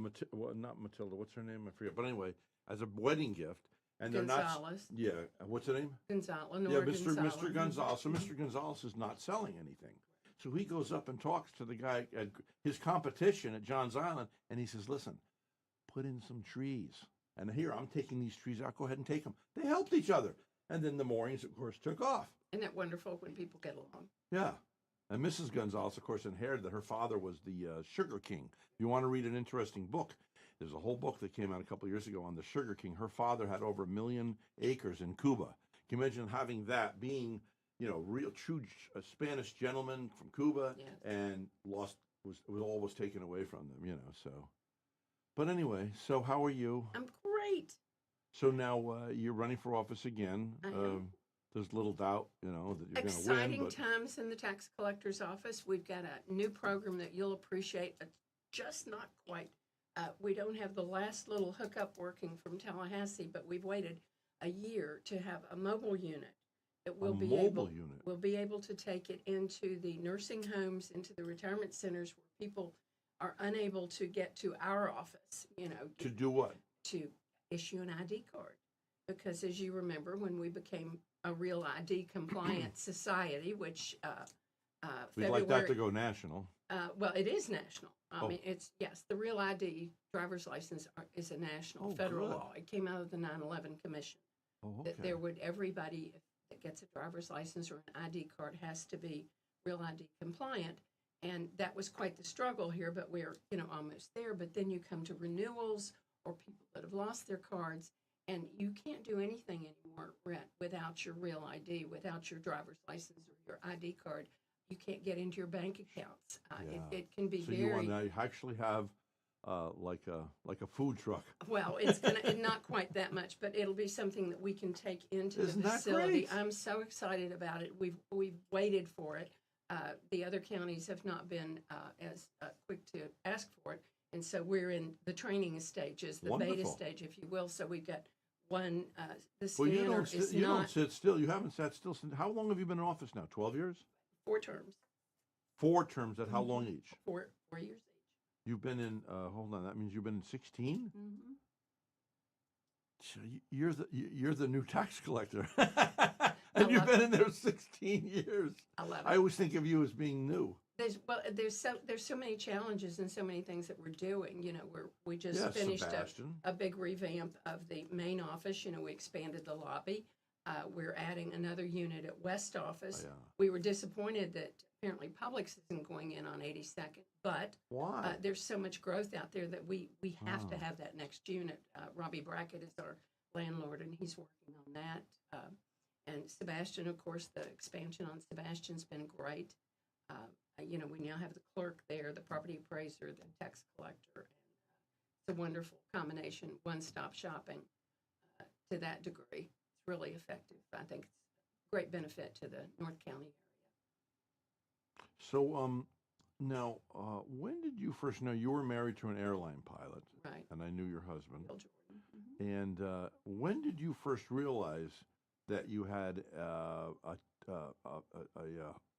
not Matilda. What's her name? I forget. But anyway, as a wedding gift. And they're Gonzalez. not. Yeah. What's her name? Gonzalez. Yeah, Nora Mr. Gonzalez. Gonzalez. So Mr. Gonzalez is not selling anything. So he goes up and talks to the guy at his competition at Johns Island, and he says, "Listen, put in some trees. And here, I'm taking these trees out. Go ahead and take them." They helped each other. And then the moorings, of course, took off. Isn't that wonderful when people get along? Yeah. And Mrs. Gonzalez, of course, inherited that her father was the Sugar King. If you want to read an interesting book, there's a whole book that came out a couple of years ago on the Sugar King. Her father had over 1 million acres in Cuba. Can you imagine having that, being, real true Spanish gentleman from Cuba, Yes. and all was taken away from them, so. But anyway, so how are you? I'm great. So now you're running for office again. I am. There's little doubt, that you're going to win. Exciting But times in the tax collector's office. We've got a new program that you'll appreciate, just not quite. We don't have the last little hookup working from Tallahassee, but we've waited a year to have a mobile unit that will be able to take it into the nursing homes, into the retirement centers where people are unable to get to our office. To do what? To issue an ID card, because as you remember, when we became a real ID compliant society, which We'd like that to go national. Well, it is national. I mean, the Real ID driver's license is a national federal law. It came out of the 9/11 Commission. That there would everybody that gets a driver's license or an ID card has to be Real ID compliant, and that was quite the struggle here. But we're almost there. But then you come to renewals or people that have lost their cards, and you can't do anything anymore, Rhett, without your Real ID, without your driver's license or your ID card. You can't get into your bank accounts. It can be very. So you want to actually have like a food truck. Well, it's not quite that much, but it'll be something that we can take into Isn't the that facility. great? I'm so excited about it. We've waited for it. The other counties have not been as quick to ask for it, and so we're in the training stages, the beta Wonderful. stage, if you will. So we've got one. The Well, scanner you don't is you not don't sit still. You haven't sat still since. How long have you been in office now? 12 years. 4 terms. 4 terms. At how long each? 4 years each. You've been in. Hold on. That means you've been in 16. Mm-hmm. So you're the new tax collector, and you've been in there 16 years. I love it. I always think of you as being new. There's so many challenges and so many things that we're doing. We just finished a big revamp of the main office. We expanded the lobby. We're adding another unit at West Office. We were disappointed that apparently Publix isn't going in on 82nd, but Why? there's so much growth out there that we have to have that next unit. Robbie Brackett is our landlord, and he's working on that. And Sebastian, of course, the expansion on Sebastian's been great. We now have the clerk there, the property appraiser, the tax collector. And, it's a wonderful combination, one-stop shopping to that degree. It's really effective. I think it's a great benefit to the North County area. So now, when did you first know you were married to an airline pilot? Right. And I knew your husband. Bill Jordan. Mm-hmm. And when did you first realize that you had a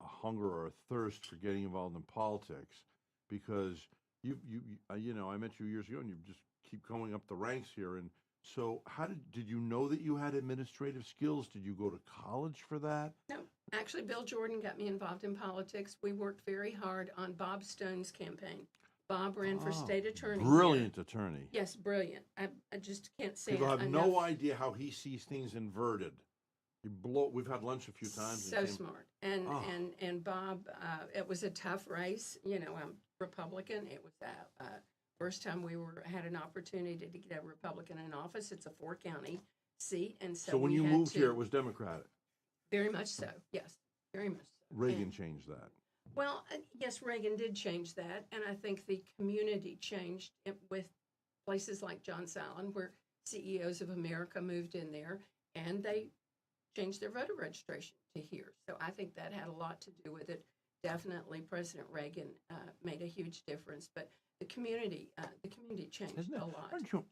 hunger or a thirst for getting involved in politics? Because I met you years ago, and you just keep going up the ranks here. And so, how did you know that you had administrative skills? Did you go to college for that? No, actually, Bill Jordan got me involved in politics. We worked very hard on Bob Stone's campaign. Bob ran for state attorney. Brilliant attorney. Yes, brilliant. I just can't say People have enough. no idea how he sees things inverted. We've had lunch a few times. So smart. And Bob, it was a tough race. I'm Republican. It was first time we had an opportunity to get a Republican in office. It's a 4-county seat, and so when we you had moved to, here, it was Democratic. Very much so. Yes, very much so. Reagan changed that. Well, yes, Reagan did change that, and I think the community changed it with places like John Salon, where CEOs of America moved in there, and they changed their voter registration to here. So I think that had a lot to do with it. Definitely, President Reagan made a huge difference, but the community changed Isn't it? a lot. Aren't you?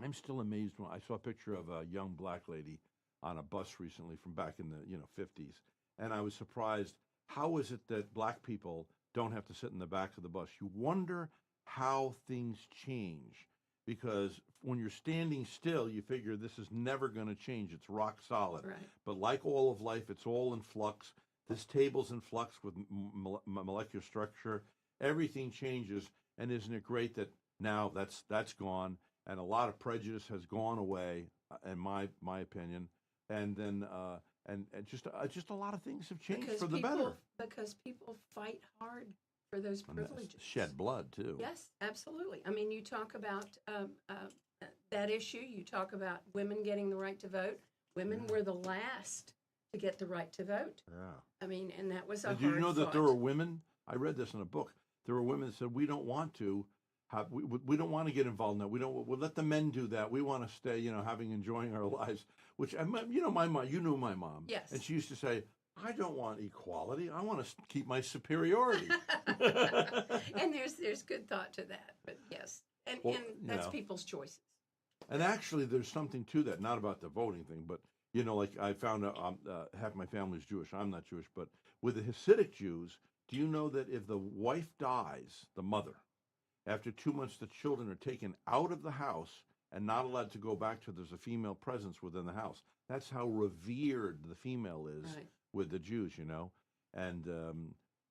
I'm still amazed when I saw a picture of a young black lady on a bus recently from back in the 50s, and I was surprised. How is it that black people don't have to sit in the back of the bus? You wonder how things change, because when you're standing still, you figure this is never going to change. It's rock solid. Right. But like all of life, it's all in flux. This table's in flux with molecular structure. Everything changes, and isn't it great that now that's gone, and a lot of prejudice has gone away, in my opinion, and then and just a lot of things have changed for the better. Because people fight hard for those privileges. Shed blood too. Yes, absolutely. I mean, you talk about that issue. You talk about women getting the right to vote. Women were the last to get the right to vote. Yeah. I mean, and that was a hard Did you know that fought. there were women? I read this in a book. There were women that said, we don't want to, we don't want to get involved in that. We'll let the men do that. We want to stay, enjoying our lives. Which, my mom, you knew my mom. Yes. And she used to say, I don't want equality. I want to keep my superiority. And there's good thought to that. But yes, and that's people's choices. And actually, there's something to that. Not about the voting thing, but like I found out, half my family's Jewish. I'm not Jewish, but with the Hasidic Jews, do you know that if the wife dies, the mother, after 2 months, the children are taken out of the house and not allowed to go back to there's a female presence within the house. That's how revered the female is with the Jews, and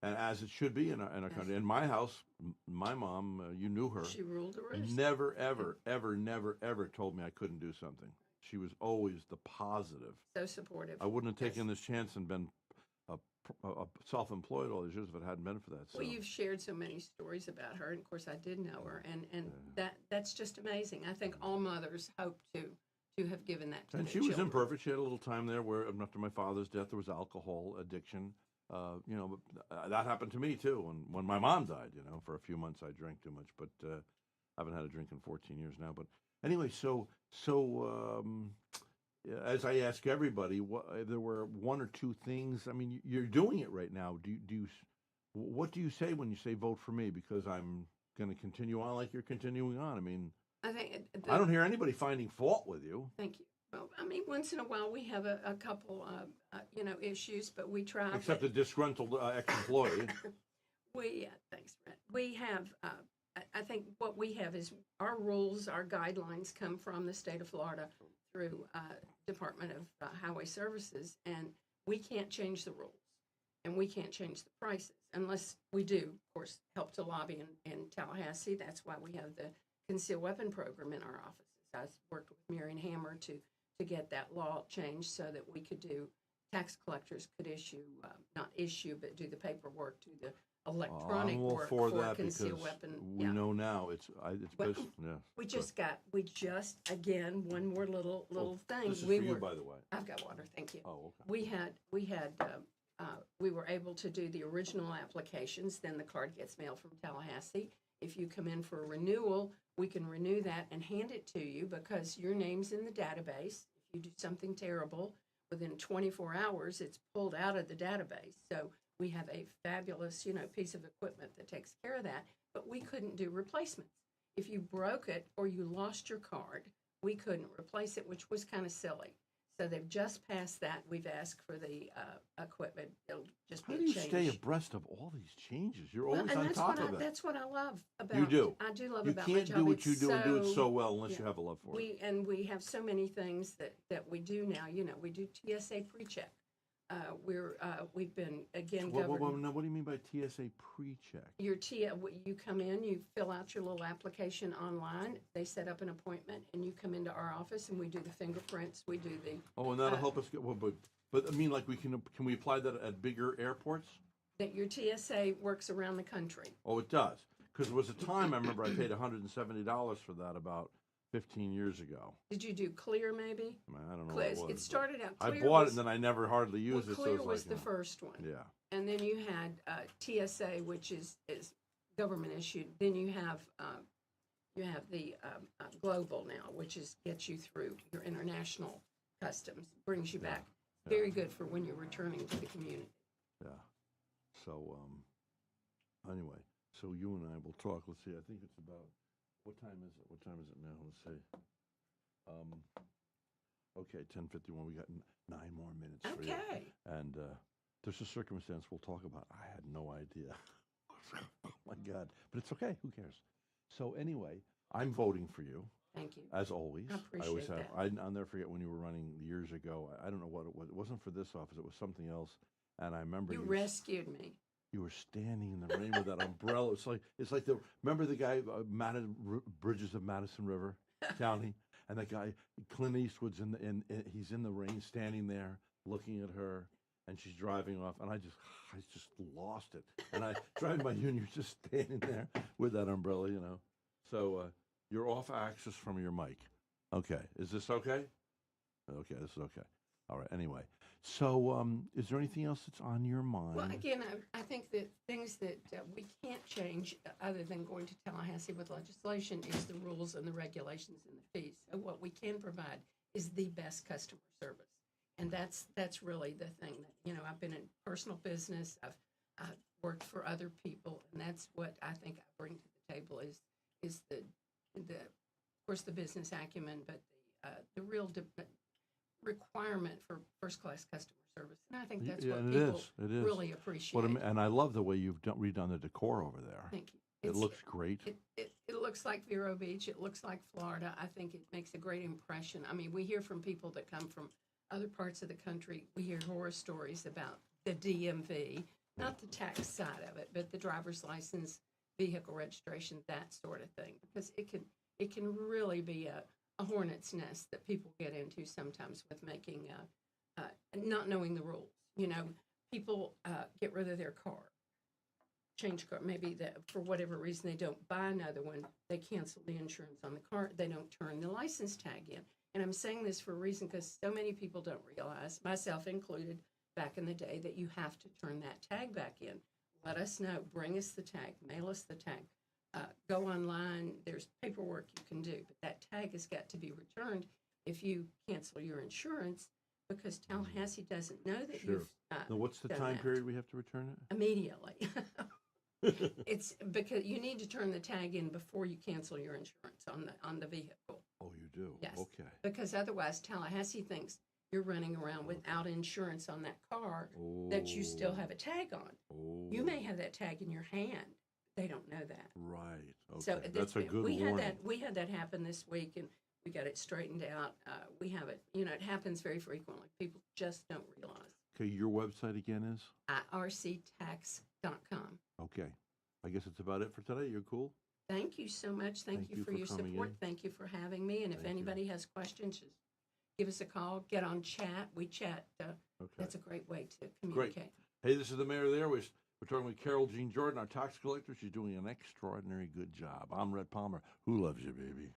as it should be in our country. In my house, my mom, you knew her. She ruled the roost. Never, ever, ever, never, ever told me I couldn't do something. She was always the positive. So supportive. I wouldn't have taken this chance and been self-employed all these years if it hadn't been for that. So. Well, you've shared so many stories about her, and of course, I did know her, and that's just amazing. I think all mothers hope to have given that to and their she was children. imperfect. She had a little time there where after my father's death, there was alcohol addiction. But that happened to me too. When my mom died, for a few months I drank too much, but I haven't had a drink in 14 years now. But anyway, so as I ask everybody, there were one or two things. I mean, you're doing it right now. What do you say when you say vote for me? Because I'm going to continue on like you're continuing on. I mean, I don't hear anybody finding fault with you. Thank you. Well, I mean, once in a while we have a couple, issues, but we try. Except a disgruntled ex-employee. Thanks, Rhett. We have. I think what we have is our rules, our guidelines come from the state of Florida through Department of Highway Services, and we can't change the rules, and we can't change the prices unless we do, of course, help to lobby in Tallahassee. That's why we have the concealed weapon program in our offices. I worked with Marion Hammer to get that law changed so that we could do, tax collectors could not issue, but do the paperwork, do the electronic work for for that concealed weapon. We know now it's best. Yeah. We just again one more little thing. This is for you, by the way. I've got water. Thank you. Oh, okay. We were able to do the original applications. Then the card gets mailed from Tallahassee. If you come in for a renewal, we can renew that and hand it to you because your name's in the database. If you do something terrible, within 24 hours, it's pulled out of the database. So we have a fabulous, piece of equipment that takes care of that, but we couldn't do replacements. If you broke it or you lost your card, we couldn't replace it, which was kind of silly. So they've just passed that. We've asked for the equipment. It'll just be How a do you change. stay abreast of all these changes? You're always on top of it. That's what I love about You do. I do love you about my can't job. do what It's you do and do it so well unless yeah. you have a love for it. We have so many things that we do now. We do TSA pre-check. We've been again governed. Now, what do you mean by TSA pre-check? You come in, you fill out your little application online. They set up an appointment, and you come into our office, and we do the fingerprints. We do the. Oh, and that'll help us get. Well, but I mean, like can we apply that at bigger airports? That your TSA works around the country. Oh, it does. Because there was a time I remember I paid $170 for that about 15 years ago. Did you do Clear maybe? I don't know what it was. It started out I Clear. bought it and then I never hardly used it. Clear so was the first one. Yeah. And then you had TSA, which is government issued. Then you have the global now, which gets you through your international customs, brings you back. Very good for when you're returning to the community. Yeah. So anyway, so you and I will talk. Let's see. I think it's about. What time is it? What time is it now? Let's see. Okay, 10:51. We got 9 more minutes for you. Okay. And there's a circumstance we'll talk about. I had no idea. Oh my God! But it's okay. Who cares? So anyway, I'm voting for you. Thank you. As always. I appreciate always have. that. I'll never forget when you were running years ago. I don't know what it was. It wasn't for this office. It was something else. And I remember you rescued me. You were standing in the rain with that umbrella. It's like remember the guy Bridges of Madison River County, and that guy Clint Eastwood's he's in the rain standing there looking at her, and she's driving off, and I just lost it. And I driving by you, and you're just standing there with that umbrella, So you're off axis from your mic. Okay, is this okay? Okay, this is okay. All right. Anyway, so is there anything else that's on your mind? Well, again, I think that things that we can't change other than going to Tallahassee with legislation is the rules and the regulations and the fees. So what we can provide is the best customer service. And that's really the thing that, I've been in personal business. I've worked for other people, and that's what I think I bring to the table is the of course the business acumen, but the real requirement for first class customer service. And I think that's what people really appreciate. And I love the way you've redone the decor over there. Thank you. It looks great. It looks like Vero Beach. It looks like Florida. I think it makes a great impression. I mean, we hear from people that come from other parts of the country. We hear horror stories about the DMV, not the tax side of it, but the driver's license, vehicle registration, that sort of thing, because it can really be a hornet's nest that people get into sometimes with making not knowing the rules. People get rid of their car, change car. Maybe for whatever reason they don't buy another one. They cancel the insurance on the car. They don't turn the license tag in. And I'm saying this for a reason because so many people don't realize, myself included, back in the day, that you have to turn that tag back in. Let us know. Bring us the tag. Mail us the tag. Go online. There's paperwork you can do. But that tag has got to be returned if you cancel your insurance because Tallahassee doesn't know that you've Now, what's the done time that. period we have to return it? Immediately. It's because you need to turn the tag in before you cancel your insurance on the vehicle. Oh, you do? Yes. Okay. Because otherwise Tallahassee thinks you're running around without insurance on that car that you still have a tag on. You may have that tag in your hand. They don't know that. Right. Okay. So that's a good warning. We had that happen this week, and we got it straightened out. We have it. It happens very frequently. People just don't realize. Okay, your website again is? irctax.com. Okay. I guess that's about it for today. You're cool? Thank you so much. Thank you for your coming support. in. Thank you for having me. And if anybody has questions, just give us a call. Get on chat. We chat. That's a great way to communicate. Great. Hey, this is the Mayor of the Airways. We're talking with Carol Jean Jordan, our tax collector. She's doing an extraordinary good job. I'm Rhett Palmer. Who loves you, baby?